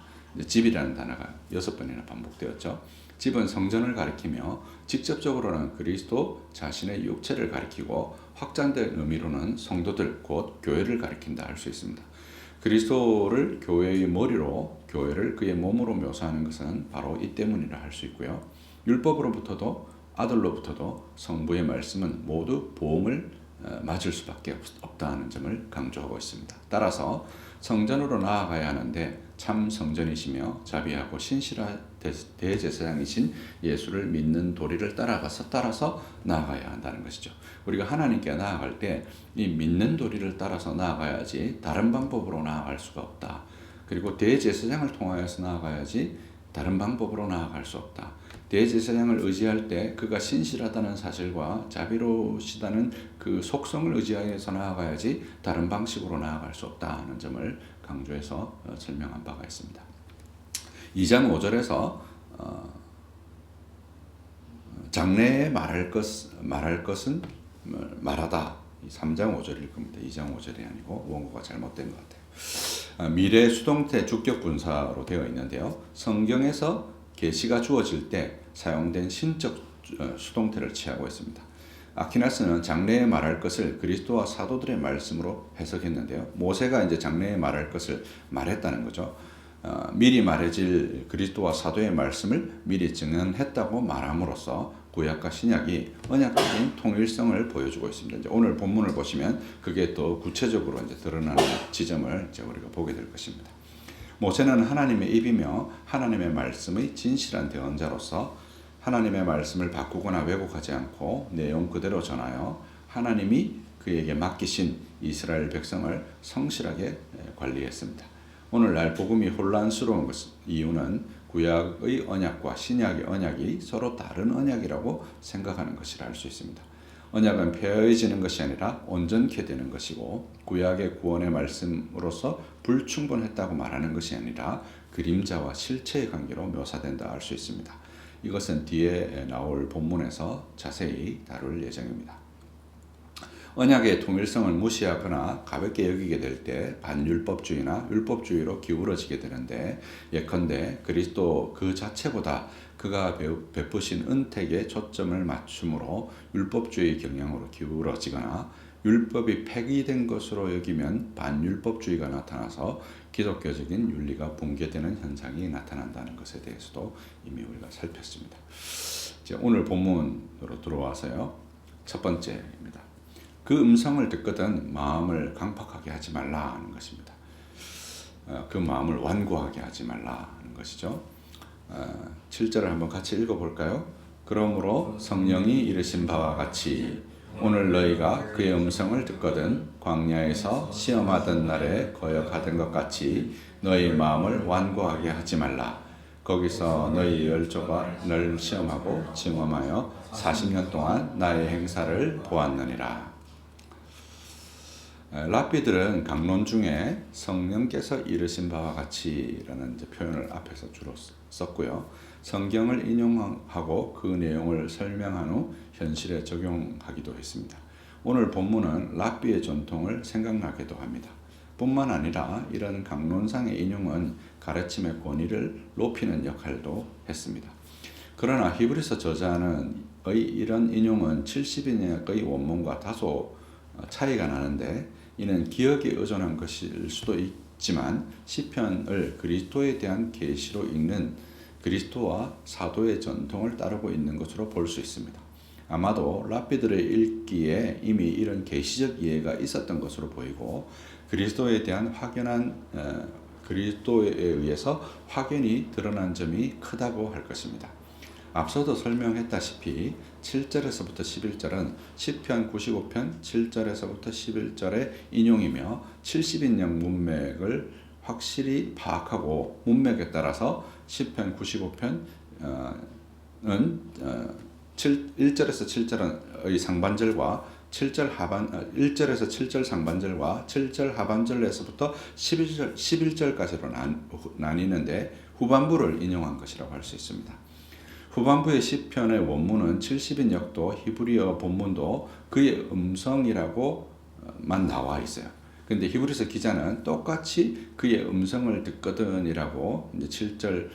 A: 집이라는 단어가 6번이나 반복되었죠. 집은 성전을 가리키며 직접적으로는 그리스도 자신의 육체를 가리키고 확장된 의미로는 성도들 곧 교회를 가리킨다 할 수 있습니다. 그리스도를 교회의 머리로 교회를 그의 몸으로 묘사하는 것은 바로 이 때문이라 할 수 있고요. 율법으로부터도 아들로부터도 성부의 말씀은 모두 보응을 맞을 수밖에 없다는 점을 강조하고 있습니다. 따라서 성전으로 나아가야 하는데 참 성전이시며 자비하고 신실한 대제사장이신 예수를 믿는 도리를 따라서 나아가야 한다는 것이죠. 우리가 하나님께 나아갈 때 이 믿는 도리를 따라서 나아가야지 다른 방법으로 나아갈 수가 없다. 그리고 대제사장을 통하여서 나아가야지 다른 방법으로 나아갈 수 없다. 대제사장을 의지할 때 그가 신실하다는 사실과 자비로우시다는 그 속성을 의지하여서 나아가야지 다른 방식으로 나아갈 수 없다는 점을 강조해서 설명한 바가 있습니다. 2장 5절에서 장래에 말할 것은 말하다. 3장 5절일 겁니다. 2장 5절이 아니고 원고가 잘못된 것 같아요. 미래 수동태 주격 분사로 되어 있는데요. 성경에서 계시가 주어질 때 사용된 신적 수동태를 취하고 있습니다. 아퀴나스는 장래에 말할 것을 그리스도와 사도들의 말씀으로 해석했는데요. 모세가 이제 장래에 말할 것을 말했다는 거죠. 미리 말해질 그리스도와 사도의 말씀을 미리 증언했다고 말함으로써 구약과 신약이 언약적인 통일성을 보여주고 있습니다. 이제 오늘 본문을 보시면 그게 또 구체적으로 이제 드러나는 지점을 이제 우리가 보게 될 것입니다. 모세는 하나님의 입이며 하나님의 말씀의 진실한 대언자로서 하나님의 말씀을 바꾸거나 왜곡하지 않고 내용 그대로 전하여 하나님이 그에게 맡기신 이스라엘 백성을 성실하게 관리했습니다. 오늘날 복음이 혼란스러운 이유는 구약의 언약과 신약의 언약이 서로 다른 언약이라고 생각하는 것이라 할 수 있습니다. 언약은 폐허해지는 것이 아니라 온전케 되는 것이고 구약의 구원의 말씀으로서 불충분했다고 말하는 것이 아니라 그림자와 실체의 관계로 묘사된다 할 수 있습니다. 이것은 뒤에 나올 본문에서 자세히 다룰 예정입니다. 언약의 통일성을 무시하거나 가볍게 여기게 될 때 반율법주의나 율법주의로 기울어지게 되는데 예컨대 그리스도 그 자체보다 그가 베푸신 은택에 초점을 맞춤으로 율법주의 경향으로 기울어지거나 율법이 폐기된 것으로 여기면 반율법주의가 나타나서 기독교적인 윤리가 붕괴되는 현상이 나타난다는 것에 대해서도 이미 우리가 살폈습니다. 이제 오늘 본문으로 들어와서요. 첫 번째입니다. 그 음성을 듣거든 마음을 강팍하게 하지 말라 하는 것입니다. 그 마음을 완고하게 하지 말라 하는 것이죠. 7절을 한번 같이 읽어볼까요? 그러므로 성령이 이르신 바와 같이 오늘 너희가 그의 음성을 듣거든 광야에서 시험하던 날에 거역하던 것 같이 너희 마음을 완고하게 하지 말라. 거기서 너희 열조가 널 시험하고 증험하여 40년 동안 나의 행사를 보았느니라. 랍비들은 강론 중에 성령께서 이르신 바와 같이라는 표현을 앞에서 주로 썼고요. 성경을 인용하고 그 내용을 설명한 후 현실에 적용하기도 했습니다. 오늘 본문은 랍비의 전통을 생각나게도 합니다. 뿐만 아니라 이런 강론상의 인용은 가르침의 권위를 높이는 역할도 했습니다. 그러나 히브리서 저자의 이런 인용은 70인역의 원문과 다소 차이가 나는데 이는 기억에 의존한 것일 수도 있지만 시편을 그리스도에 대한 계시로 읽는 그리스도와 사도의 전통을 따르고 있는 것으로 볼 수 있습니다. 아마도 랍비들의 읽기에 이미 이런 계시적 이해가 있었던 것으로 보이고 그리스도에 대한 그리스도에 의해서 확연히 드러난 점이 크다고 할 것입니다. 앞서도 설명했다시피 7절에서부터 11절은 시편 95편 7절에서부터 11절의 인용이며 70인역 문맥을 확실히 파악하고 문맥에 따라서 시편 95편은 1절에서 7절의 상반절과 1절에서 7절 상반절과 7절 하반절에서부터 11절까지로 나뉘는데 후반부를 인용한 것이라고 할 수 있습니다. 후반부의 시편의 원문은 70인역도 히브리어 본문도 그의 음성이라고만 나와 있어요. 근데 히브리서 기자는 똑같이 그의 음성을 듣거든이라고 이제 7절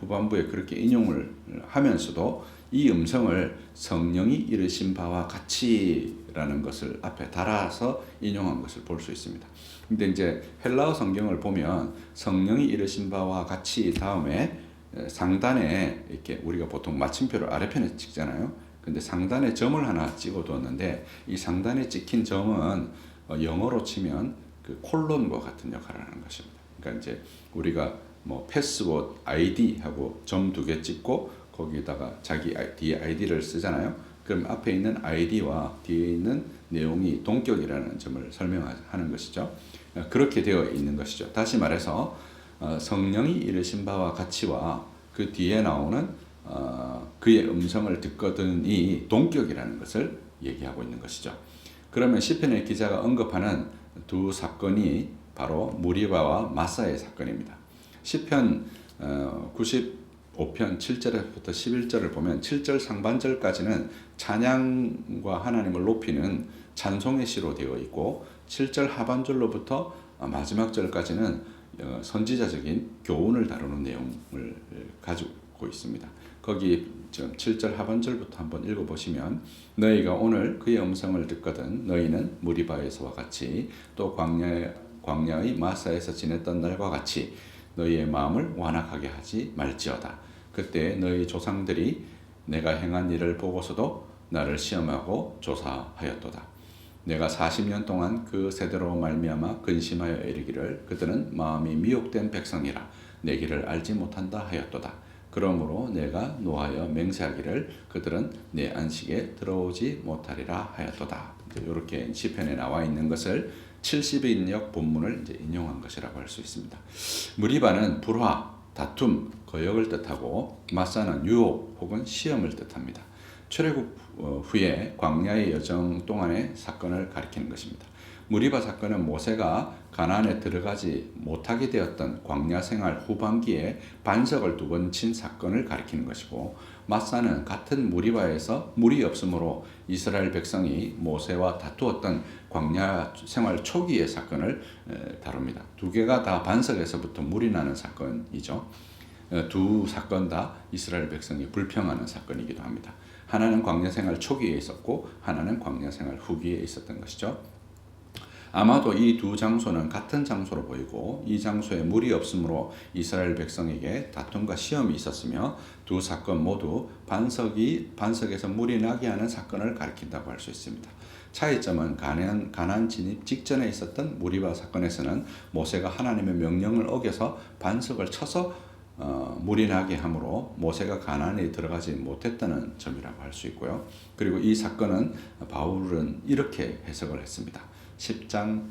A: 후반부에 그렇게 인용을 하면서도 이 음성을 성령이 이르신 바와 같이라는 것을 앞에 달아서 인용한 것을 볼 수 있습니다. 근데 이제 헬라어 성경을 보면 성령이 이르신 바와 같이 다음에 상단에 이렇게 우리가 보통 마침표를 아래편에 찍잖아요. 근데 상단에 점을 하나 찍어두었는데 이 상단에 찍힌 점은 영어로 치면 그 콜론과 같은 역할을 하는 것입니다. 그러니까 이제 우리가 뭐 패스워드 ID 하고 점 2개 찍고 거기다가 자기 뒤에 ID를 쓰잖아요. 그럼 앞에 있는 ID와 뒤에 있는 내용이 동격이라는 점을 설명하는 것이죠. 그렇게 되어 있는 것이죠. 다시 말해서 성령이 이르신 바와 같이와 그 뒤에 나오는 그의 음성을 듣거든이 동격이라는 것을 얘기하고 있는 것이죠. 그러면 시편의 기자가 언급하는 두 사건이 바로 무리바와 마사의 사건입니다. 시편 95편 7절부터 11절을 보면 7절 상반절까지는 찬양과 하나님을 높이는 찬송의 시로 되어 있고 7절 하반절로부터 마지막 절까지는 선지자적인 교훈을 다루는 내용을 가지고 있습니다. 거기 지금 7절 하반절부터 한번 읽어보시면 너희가 오늘 그의 음성을 듣거든 너희는 무리바에서와 같이 또 광야의 마사에서 지냈던 날과 같이 너희의 마음을 완악하게 하지 말지어다. 그때 너희 조상들이 내가 행한 일을 보고서도 나를 시험하고 조사하였도다. 내가 40년 동안 그 세대로 말미암아 근심하여 이르기를 그들은 마음이 미혹된 백성이라 내 길을 알지 못한다 하였도다. 그러므로 내가 노하여 맹세하기를 그들은 내 안식에 들어오지 못하리라 하였도다. 이렇게 시편에 나와 있는 것을 70인역 본문을 이제 인용한 것이라고 할 수 있습니다. 무리바는 불화, 다툼, 거역을 뜻하고 마사는 유혹 혹은 시험을 뜻합니다. 출애굽 후에 광야의 여정 동안의 사건을 가리키는 것입니다. 무리바 사건은 모세가 가나안에 들어가지 못하게 되었던 광야 생활 후반기에 반석을 2번 친 사건을 가리키는 것이고 마사는 같은 무리바에서 물이 없으므로 이스라엘 백성이 모세와 다투었던 광야 생활 초기의 사건을 다룹니다. 두 개가 다 반석에서부터 물이 나는 사건이죠. 두 사건 다 이스라엘 백성이 불평하는 사건이기도 합니다. 하나는 광야 생활 초기에 있었고 하나는 광야 생활 후기에 있었던 것이죠. 아마도 이 두 장소는 같은 장소로 보이고 이 장소에 물이 없으므로 이스라엘 백성에게 다툼과 시험이 있었으며 두 사건 모두 반석에서 물이 나게 하는 사건을 가리킨다고 할 수 있습니다. 차이점은 가나안 진입 직전에 있었던 무리바 사건에서는 모세가 하나님의 명령을 어겨서 반석을 쳐서 물이 나게 하므로 모세가 가나안에 들어가지 못했다는 점이라고 할 수 있고요. 그리고 이 사건은 바울은 이렇게 해석을 했습니다.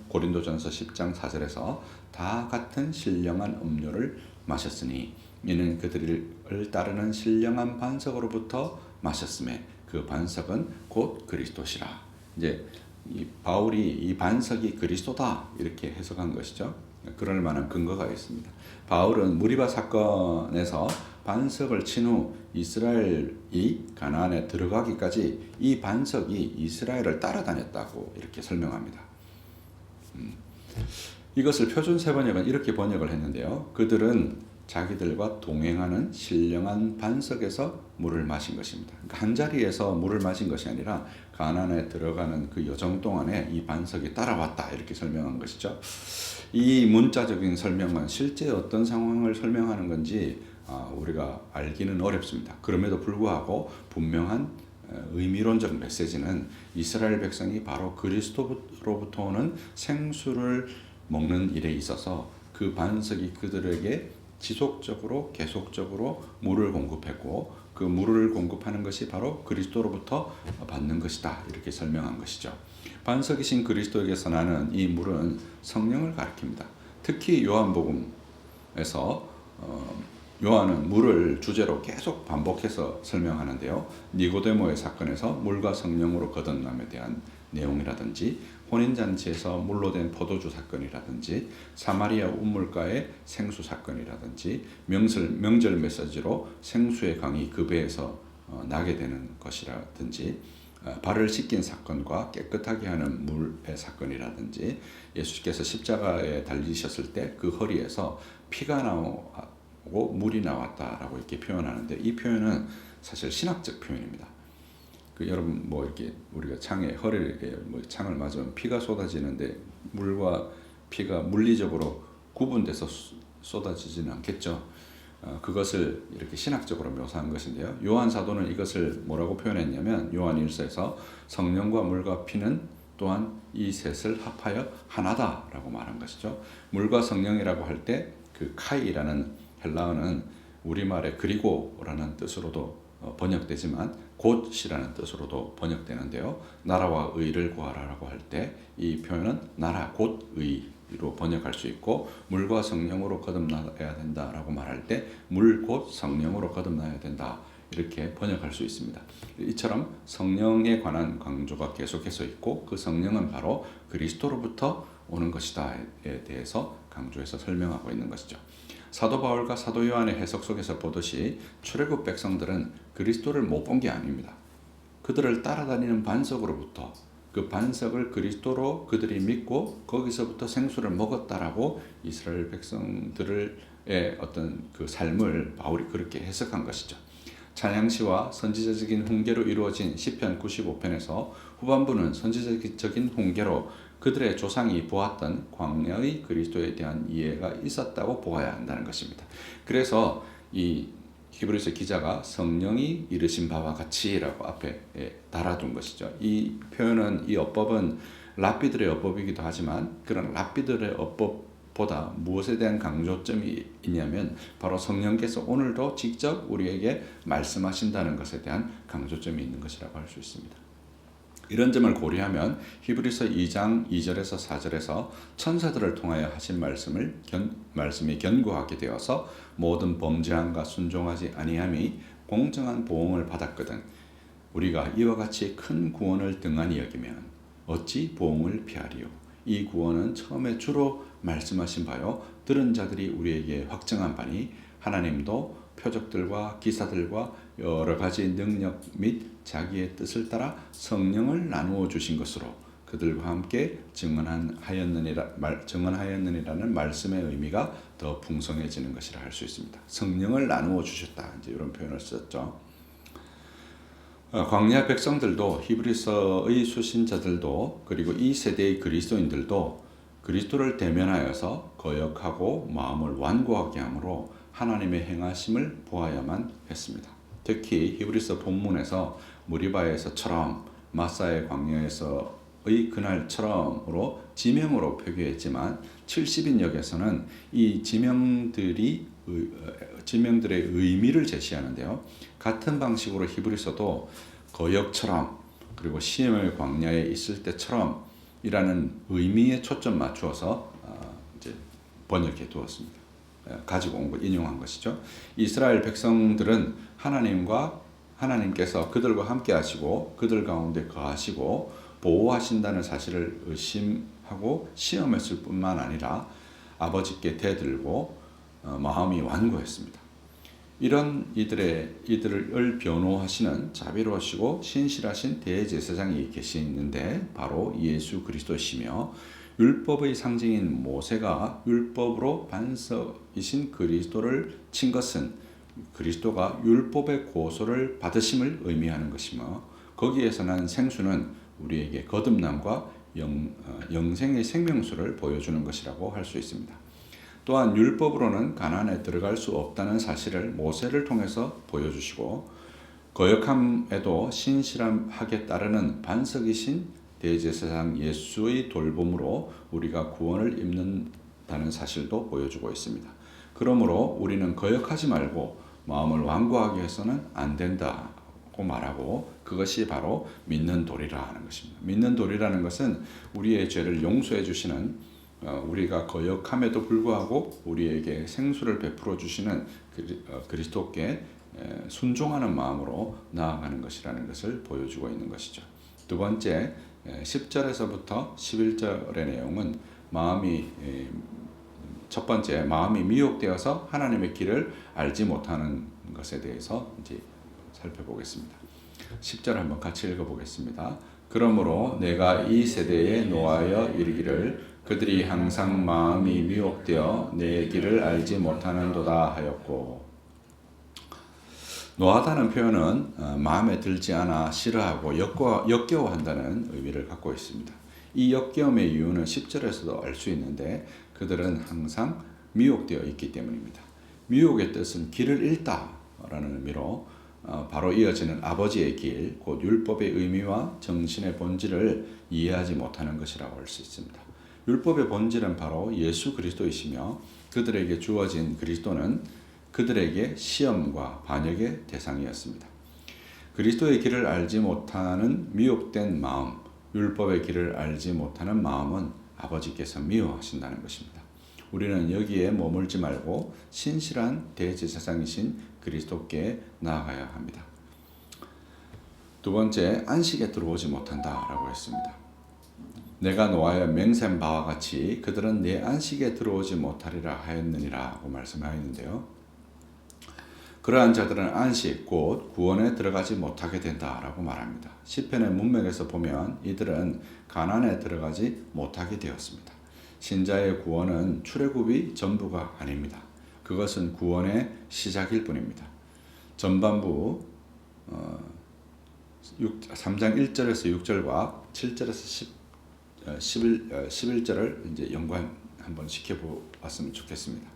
A: 고린도전서 10장 4절에서 다 같은 신령한 음료를 마셨으니 이는 그들을 따르는 신령한 반석으로부터 마셨음에 그 반석은 곧 그리스도시라. 이제 바울이 이 반석이 그리스도다 이렇게 해석한 것이죠. 그럴 만한 근거가 있습니다. 바울은 무리바 사건에서 반석을 친 후 이스라엘이 가나안에 들어가기까지 이 반석이 이스라엘을 따라다녔다고 이렇게 설명합니다. 이것을 표준 세번역은 이렇게 번역을 했는데요. 그들은 자기들과 동행하는 신령한 반석에서 물을 마신 것입니다. 그러니까 한 자리에서 물을 마신 것이 아니라 가나안에 들어가는 그 여정 동안에 이 반석이 따라왔다 이렇게 설명한 것이죠. 이 문자적인 설명은 실제 어떤 상황을 설명하는 건지 우리가 알기는 어렵습니다. 그럼에도 불구하고 분명한 의미론적 메시지는 이스라엘 백성이 바로 그리스도로부터 오는 생수를 먹는 일에 있어서 그 반석이 그들에게 지속적으로 계속적으로 물을 공급했고 그 물을 공급하는 것이 바로 그리스도로부터 받는 것이다 이렇게 설명한 것이죠. 반석이신 그리스도에게서 나는 이 물은 성령을 가리킵니다. 특히 요한복음에서 요한은 물을 주제로 계속 반복해서 설명하는데요. 니고데모의 사건에서 물과 성령으로 거듭남에 대한 내용이라든지 혼인잔치에서 물로 된 포도주 사건이라든지 사마리아 우물가의 생수 사건이라든지 명절 메시지로 생수의 강이 그 배에서 나게 되는 것이라든지 발을 씻긴 사건과 깨끗하게 하는 물의 사건이라든지 예수께서 십자가에 달리셨을 때 그 허리에서 피가 나오고 물이 나왔다라고 이렇게 표현하는데 이 표현은 사실 신학적 표현입니다. 여러분 이렇게 우리가 허리에 창을 맞으면 피가 쏟아지는데 물과 피가 물리적으로 구분돼서 쏟아지지는 않겠죠. 그것을 이렇게 신학적으로 묘사한 것인데요. 요한 사도는 이것을 뭐라고 표현했냐면 요한 1서에서 성령과 물과 피는 또한 이 셋을 합하여 하나다라고 말한 것이죠. 물과 성령이라고 할 때 그 카이라는 헬라어는 우리말의 그리고라는 뜻으로도 번역되지만 곧이라는 뜻으로도 번역되는데요. 나라와 의를 구하라라고 할 때 이 표현은 나라 곧 의로 번역할 수 있고 물과 성령으로 거듭나야 된다라고 말할 때 물 곧 성령으로 거듭나야 된다 이렇게 번역할 수 있습니다. 이처럼 성령에 관한 강조가 계속해서 있고 그 성령은 바로 그리스도로부터 오는 것이다에 대해서 강조해서 설명하고 있는 것이죠. 사도 바울과 사도 요한의 해석 속에서 보듯이 출애굽 백성들은 그리스도를 못 본 게 아닙니다. 그들을 따라다니는 반석으로부터 그 반석을 그리스도로 그들이 믿고 거기서부터 생수를 먹었다라고 이스라엘 백성들의 어떤 그 삶을 바울이 그렇게 해석한 것이죠. 찬양시와 선지자적인 훈계로 이루어진 시편 95편에서 후반부는 선지자적인 훈계로 그들의 조상이 보았던 광야의 그리스도에 대한 이해가 있었다고 보아야 한다는 것입니다. 그래서 이 히브리서 기자가 성령이 이르신 바와 같이라고 앞에 달아둔 것이죠. 이 표현은 이 어법은 랍비들의 어법이기도 하지만 그런 랍비들의 어법보다 무엇에 대한 강조점이 있냐면 바로 성령께서 오늘도 직접 우리에게 말씀하신다는 것에 대한 강조점이 있는 것이라고 할 수 있습니다. 이런 점을 고려하면 히브리서 2장 2절에서 4절에서 천사들을 통하여 하신 말씀이 견고하게 되어서 모든 범죄함과 순종하지 아니함이 공정한 보응을 받았거든 우리가 이와 같이 큰 구원을 등한히 여기면 어찌 보응을 피하리요. 이 구원은 처음에 주로 말씀하신 바요 들은 자들이 우리에게 확증한 바니 하나님도 표적들과 기사들과 여러 가지 능력 및 자기의 뜻을 따라 성령을 나누어 주신 것으로 그들과 함께 증언하였느니라는 말씀의 의미가 더 풍성해지는 것이라 할 수 있습니다. 성령을 나누어 주셨다. 이제 이런 표현을 썼죠. 광야 백성들도 히브리서의 수신자들도 그리고 이 세대의 그리스도인들도 그리스도를 대면하여서 거역하고 마음을 완고하게 함으로 하나님의 행하심을 보아야만 했습니다. 특히 히브리서 본문에서 무리바에서처럼 마사의 광야에서의 그날처럼으로 지명으로 표기했지만 70인역에서는 이 지명들의 의미를 제시하는데요. 같은 방식으로 히브리서도 거역처럼 그리고 시험의 광야에 있을 때처럼 이라는 의미에 초점 맞추어서 이제 번역해 두었습니다. 가지고 온 것, 인용한 것이죠. 이스라엘 백성들은 하나님께서 그들과 함께 하시고 그들 가운데 거하시고 보호하신다는 사실을 의심하고 시험했을 뿐만 아니라 아버지께 대들고 마음이 완고했습니다. 이런 이들을 변호하시는 자비로우시고 신실하신 대제사장이 계시는데 바로 예수 그리스도시며 율법의 상징인 모세가 율법으로 반석이신 그리스도를 친 것은 그리스도가 율법의 고소를 받으심을 의미하는 것이며 거기에서 난 생수는 우리에게 거듭남과 영생의 생명수를 보여주는 것이라고 할 수 있습니다. 또한 율법으로는 가나안에 들어갈 수 없다는 사실을 모세를 통해서 보여주시고 거역함에도 신실하게 따르는 반석이신 대제사장 예수의 돌봄으로 우리가 구원을 입는다는 사실도 보여주고 있습니다. 그러므로 우리는 거역하지 말고 마음을 완고하게 해서는 안 된다고 말하고 그것이 바로 믿는 도리라 하는 것입니다. 믿는 도리라는 것은 우리의 죄를 용서해 주시는 우리가 거역함에도 불구하고 우리에게 생수를 베풀어 주시는 그리스도께 순종하는 마음으로 나아가는 것이라는 것을 보여주고 있는 것이죠. 두 번째 10절에서부터 11절의 내용은 첫 번째 마음이 미혹되어서 하나님의 길을 알지 못하는 것에 대해서 이제 살펴보겠습니다. 10절 한번 같이 읽어보겠습니다. 그러므로 내가 이 세대에 노하여 이르기를 그들이 항상 마음이 미혹되어 내 길을 알지 못하는도다 하였고, 노하다는 표현은 마음에 들지 않아 싫어하고 역겨워한다는 의미를 갖고 있습니다. 이 역겨움의 이유는 10절에서도 알 수 있는데 그들은 항상 미혹되어 있기 때문입니다. 미혹의 뜻은 길을 잃다라는 의미로 바로 이어지는 아버지의 길, 곧 율법의 의미와 정신의 본질을 이해하지 못하는 것이라고 할 수 있습니다. 율법의 본질은 바로 예수 그리스도이시며 그들에게 주어진 그리스도는 그들에게 시험과 반역의 대상이었습니다. 그리스도의 길을 알지 못하는 미혹된 마음, 율법의 길을 알지 못하는 마음은 아버지께서 미워하신다는 것입니다. 우리는 여기에 머물지 말고 신실한 대제사장이신 그리스도께 나아가야 합니다. 두 번째, 안식에 들어오지 못한다라고 했습니다. 내가 노하여 맹세한 바와 같이 그들은 내 안식에 들어오지 못하리라 하였느니라고 말씀하였는데요. 그러한 자들은 안식 곧 구원에 들어가지 못하게 된다라고 말합니다. 시편의 문맥에서 보면 이들은 가나안에 들어가지 못하게 되었습니다. 신자의 구원은 출애굽이 전부가 아닙니다. 그것은 구원의 시작일 뿐입니다. 전반부 3장 1절에서 6절과 7절에서 11절을 이제 연관 한번 시켜보았으면 좋겠습니다.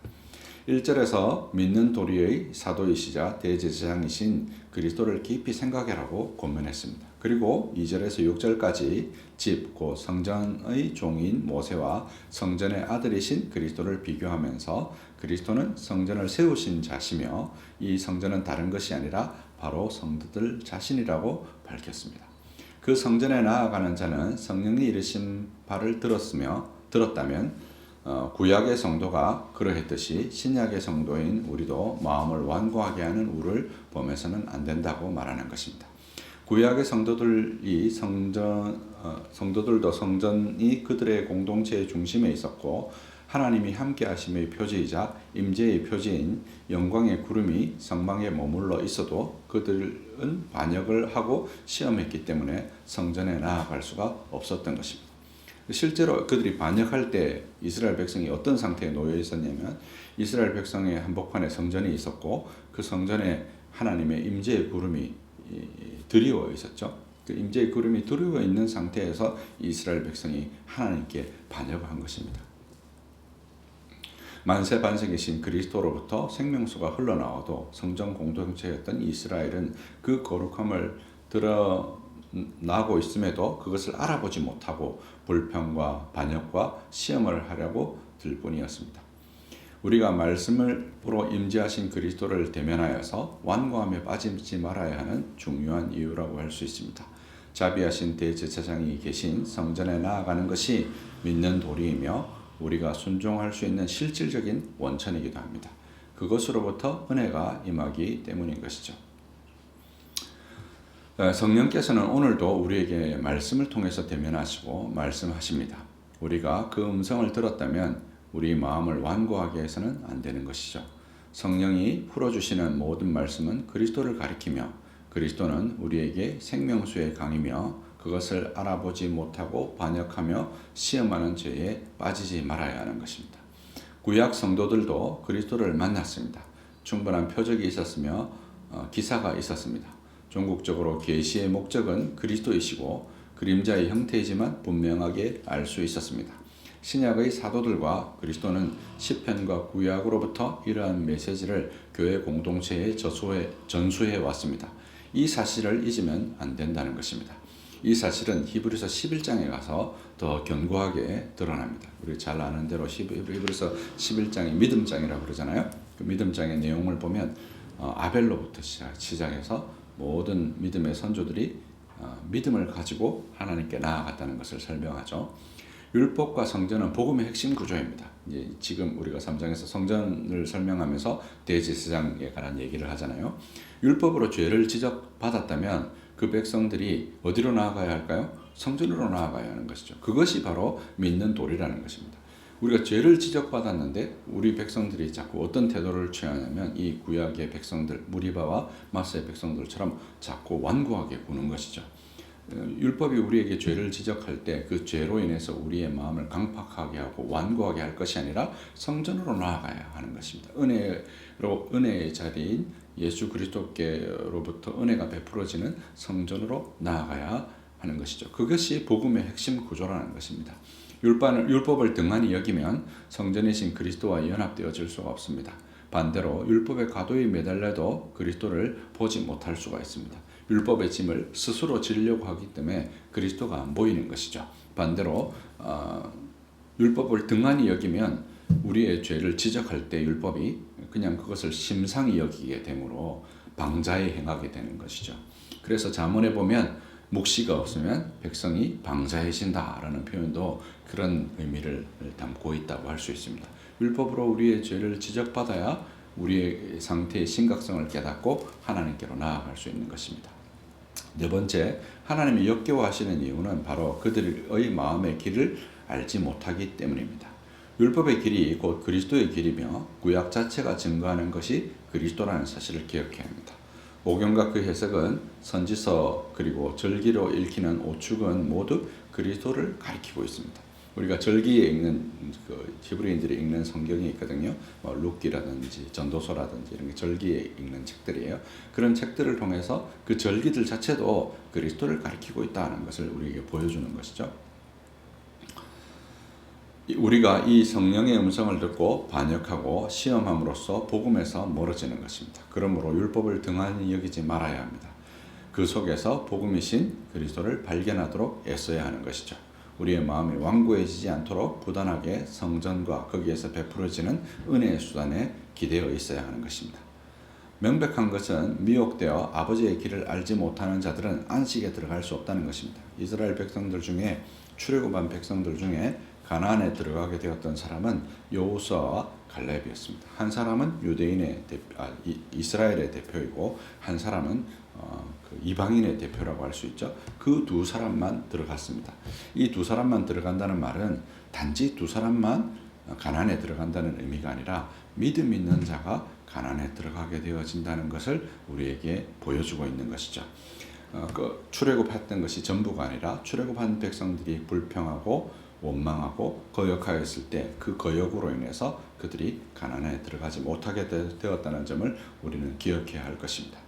A: 1절에서 믿는 도리의 사도이시자 대제사장이신 그리스도를 깊이 생각하라고 권면했습니다. 그리고 2절에서 6절까지 집, 곧 성전의 종인 모세와 성전의 아들이신 그리스도를 비교하면서 그리스도는 성전을 세우신 자시며 이 성전은 다른 것이 아니라 바로 성도들 자신이라고 밝혔습니다. 그 성전에 나아가는 자는 성령이 이르신 바를 들었다면 구약의 성도가 그러했듯이 신약의 성도인 우리도 마음을 완고하게 하는 우를 범해서는 안 된다고 말하는 것입니다. 구약의 성도들도 성전이 그들의 공동체의 중심에 있었고 하나님이 함께 하심의 표지이자 임재의 표지인 영광의 구름이 성막에 머물러 있어도 그들은 반역을 하고 시험했기 때문에 성전에 나아갈 수가 없었던 것입니다. 실제로 그들이 반역할 때 이스라엘 백성이 어떤 상태에 놓여 있었냐면 이스라엘 백성의 한복판에 성전이 있었고 그 성전에 하나님의 임재의 구름이 드리워 있었죠. 그 임재의 구름이 드리워 있는 상태에서 이스라엘 백성이 하나님께 반역한 것입니다. 만세 반석이신 그리스도로부터 생명수가 흘러나와도 성전 공동체였던 이스라엘은 그 거룩함을 드러나고 있음에도 그것을 알아보지 못하고 불평과 반역과 시험을 하려고 들 뿐이었습니다. 우리가 말씀으로 임재하신 그리스도를 대면하여서 완고함에 빠지지 말아야 하는 중요한 이유라고 할 수 있습니다. 자비하신 대제사장이 계신 성전에 나아가는 것이 믿는 도리이며 우리가 순종할 수 있는 실질적인 원천이기도 합니다. 그것으로부터 은혜가 임하기 때문인 것이죠. 성령께서는 오늘도 우리에게 말씀을 통해서 대면하시고 말씀하십니다. 우리가 그 음성을 들었다면 우리 마음을 완고하게 해서는 안 되는 것이죠. 성령이 풀어주시는 모든 말씀은 그리스도를 가리키며 그리스도는 우리에게 생명수의 강이며 그것을 알아보지 못하고 반역하며 시험하는 죄에 빠지지 말아야 하는 것입니다. 구약 성도들도 그리스도를 만났습니다. 충분한 표적이 있었으며 기사가 있었습니다. 종국적으로 계시의 목적은 그리스도이시고 그림자의 형태이지만 분명하게 알 수 있었습니다. 신약의 사도들과 그리스도는 시편과 구약으로부터 이러한 메시지를 교회 공동체에 전수해 왔습니다. 이 사실을 잊으면 안 된다는 것입니다. 이 사실은 히브리서 11장에 가서 더 견고하게 드러납니다. 우리 잘 아는 대로 히브리서 11장이 믿음장이라고 그러잖아요. 그 믿음장의 내용을 보면 아벨로부터 시작해서 모든 믿음의 선조들이 믿음을 가지고 하나님께 나아갔다는 것을 설명하죠. 율법과 성전은 복음의 핵심 구조입니다. 지금 우리가 3장에서 성전을 설명하면서 대제사장에 관한 얘기를 하잖아요. 율법으로 죄를 지적받았다면 그 백성들이 어디로 나아가야 할까요? 성전으로 나아가야 하는 것이죠. 그것이 바로 믿는 도리라는 것입니다. 우리가 죄를 지적받았는데 우리 백성들이 자꾸 어떤 태도를 취하냐면 이 구약의 백성들, 무리바와 마스의 백성들처럼 자꾸 완고하게 구는 것이죠. 율법이 우리에게 죄를 지적할 때 그 죄로 인해서 우리의 마음을 강팍하게 하고 완고하게 할 것이 아니라 성전으로 나아가야 하는 것입니다. 은혜의 자리인 예수 그리스도께로부터 은혜가 베풀어지는 성전으로 나아가야 하는 것이죠. 그것이 복음의 핵심 구조라는 것입니다. 율법을 등한히 여기면 성전이신 그리스도와 연합되어질 수가 없습니다. 반대로 율법의 가도에 매달려도 그리스도를 보지 못할 수가 있습니다. 율법의 짐을 스스로 지려고 하기 때문에 그리스도가 안 보이는 것이죠. 반대로 율법을 등한히 여기면 우리의 죄를 지적할 때 율법이 그냥 그것을 심상히 여기게 되므로 방자에 행하게 되는 것이죠. 그래서 잠언에 보면 묵시가 없으면 백성이 방자해진다라는 표현도 그런 의미를 담고 있다고 할 수 있습니다. 율법으로 우리의 죄를 지적받아야 우리의 상태의 심각성을 깨닫고 하나님께로 나아갈 수 있는 것입니다. 네 번째, 하나님이 역겨워하시는 이유는 바로 그들의 마음의 길을 알지 못하기 때문입니다. 율법의 길이 곧 그리스도의 길이며 구약 자체가 증거하는 것이 그리스도라는 사실을 기억해야 합니다. 오경과 그 해석은 선지서 그리고 절기로 읽히는 오축은 모두 그리스도를 가리키고 있습니다. 우리가 절기에 읽는 그 히브리인들이 읽는 성경이 있거든요. 룻기라든지 전도서라든지 이런 게 절기에 읽는 책들이에요. 그런 책들을 통해서 그 절기들 자체도 그리스도를 가리키고 있다는 것을 우리에게 보여주는 것이죠. 우리가 이 성령의 음성을 듣고 반역하고 시험함으로써 복음에서 멀어지는 것입니다. 그러므로 율법을 등한히 여기지 말아야 합니다. 그 속에서 복음이신 그리스도를 발견하도록 애써야 하는 것이죠. 우리의 마음이 완고해지지 않도록 부단하게 성전과 거기에서 베풀어지는 은혜의 수단에 기대어 있어야 하는 것입니다. 명백한 것은 미혹되어 아버지의 길을 알지 못하는 자들은 안식에 들어갈 수 없다는 것입니다. 이스라엘 백성들 중에 출애굽한 백성들 중에 가나안에 들어가게 되었던 사람은 여호수아와 갈렙이었습니다. 한 사람은 이스라엘의 대표이고 한 사람은 이방인의 대표라고 할 수 있죠. 그 두 사람만 들어갔습니다. 이 두 사람만 들어간다는 말은 단지 두 사람만 가난에 들어간다는 의미가 아니라 믿음 있는 자가 가난에 들어가게 되어진다는 것을 우리에게 보여주고 있는 것이죠. 그 출애굽했던 것이 전부가 아니라 출애굽한 백성들이 불평하고 원망하고 거역하였을 때 그 거역으로 인해서 그들이 가난에 들어가지 못하게 되었다는 점을 우리는 기억해야 할 것입니다.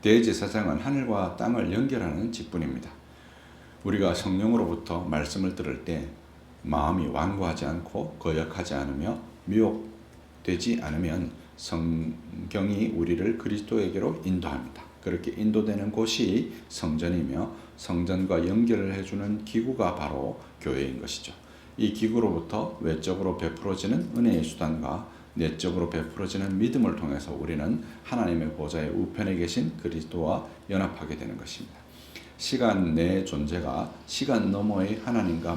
A: 대제사장은 하늘과 땅을 연결하는 직분입니다. 우리가 성령으로부터 말씀을 들을 때 마음이 완고하지 않고 거역하지 않으며 미혹되지 않으면 성경이 우리를 그리스도에게로 인도합니다. 그렇게 인도되는 곳이 성전이며 성전과 연결을 해주는 기구가 바로 교회인 것이죠. 이 기구로부터 외적으로 베풀어지는 은혜의 수단과 내적으로 베풀어지는 믿음을 통해서 우리는 하나님의 보좌의 우편에 계신 그리스도와 연합하게 되는 것입니다. 시간 내 존재가 시간 너머의 하나님과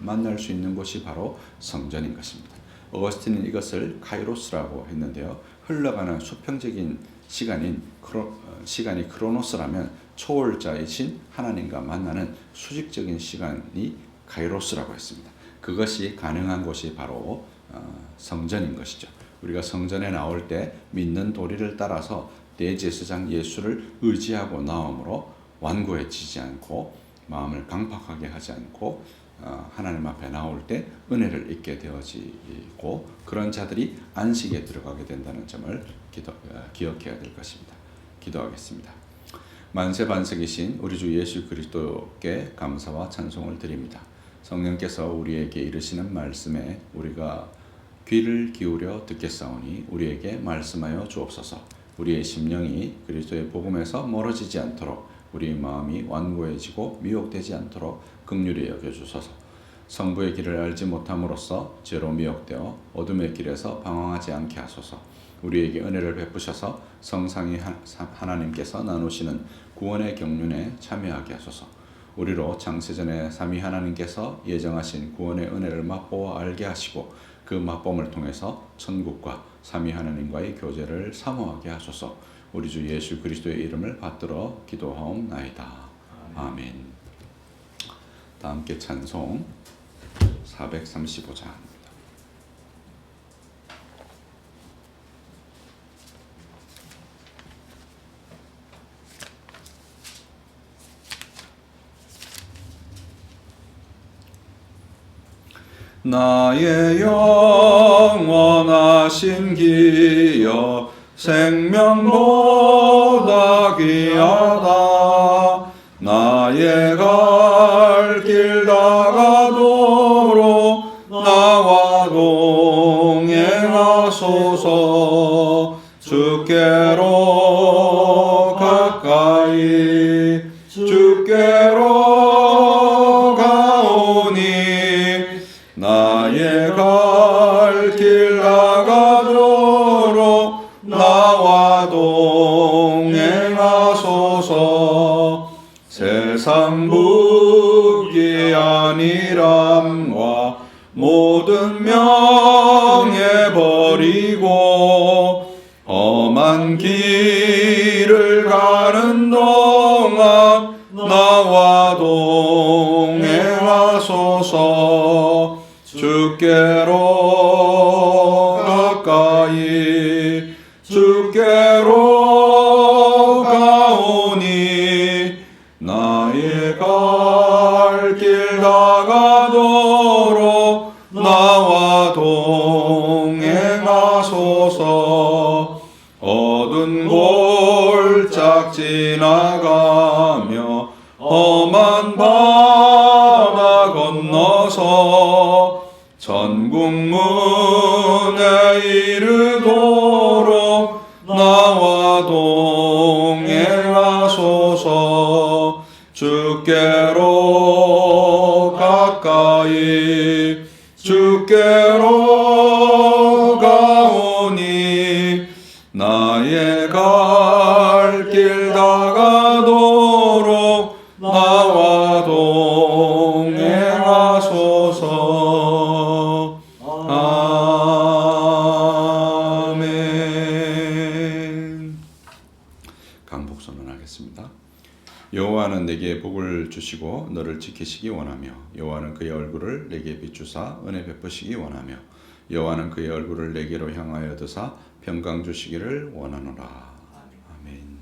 A: 만날 수 있는 곳이 바로 성전인 것입니다. 어거스틴은 이것을 카이로스라고 했는데요. 흘러가는 수평적인 시간이 크로노스라면 초월자이신 하나님과 만나는 수직적인 시간이 카이로스라고 했습니다. 그것이 가능한 곳이 바로 성전인 것이죠. 우리가 성전에 나올 때 믿는 도리를 따라서 대제사장 예수를 의지하고 나옴으로 완고해지지 않고 마음을 강팍하게 하지 않고 하나님 앞에 나올 때 은혜를 입게 되어지고 그런 자들이 안식에 들어가게 된다는 점을 기억해야 될 것입니다. 기도하겠습니다. 만세반석이신 우리 주 예수 그리스도께 감사와 찬송을 드립니다. 성령께서 우리에게 이르시는 말씀에 우리가 귀를 기울여 듣겠사오니 우리에게 말씀하여 주옵소서. 우리의 심령이 그리스도의 복음에서 멀어지지 않도록 우리의 마음이 완고해지고 미혹되지 않도록 긍휼히 여겨주소서. 성부의 길을 알지 못함으로써 죄로 미혹되어 어둠의 길에서 방황하지 않게 하소서. 우리에게 은혜를 베푸셔서 성상이 하나님께서 나누시는 구원의 경륜에 참여하게 하소서. 우리로 창세전에 삼위 하나님께서 예정하신 구원의 은혜를 맛보아 알게 하시고 그 맛봄을 통해서 천국과 삼위 하나님과의 교제를 사모하게 하소서. 우리 주 예수 그리스도의 이름을 받들어 기도하옵나이다. 아멘. 다 함께 찬송 435장. 나의 영원하신 기여 생명보다 귀하다. 나의 갈 길 다가도록 나와 동행하소서. 주께로 가까이 주께로 가오니 나의 갈 길 나가도록 나와 동행하소서. 세상 무기 안일함과 모든 명예 버리고 험한 길을 가는 동안 나와 동행하소서. 주께로 가까이 주께로 가오니 나의 갈 길 나가도록 나와 동행하소서. 어두운 골짝 지나가며 험한 바다 건너서 천국문에 이르도록 나와 동행하소서. 주께로 가까이 주께로 가오니 나의 갈 길 다가도록 나와 동행하소서. 아멘. 강복 선언하겠습니다. 여호와는 내게 복을 주시고 너를 지키시기 원하며 여호와는 그의 얼굴을 내게 비추사 은혜 베푸시기 원하며 여호와는 그의 얼굴을 내게로 향하여 드사 평강 주시기를 원하노라. 아멘.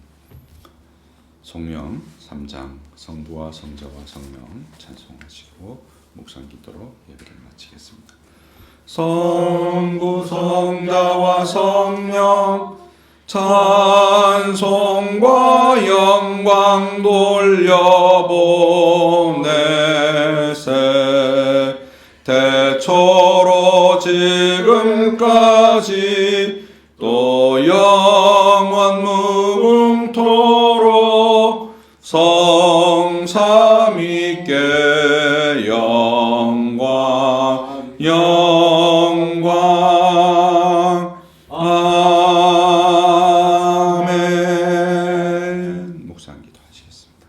A: 성령 3장 성부와 성자와 성령 찬송하시고 묵상 기도로 예배를 마치겠습니다. 성부 성자와 성령 찬송과 영광 돌려보내세. 태초로 지금까지 또 영원 무궁토록 성삼위께 영광 영광 아멘. 묵상 기도하시겠습니다.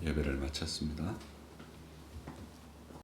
A: 예배를 마쳤습니다.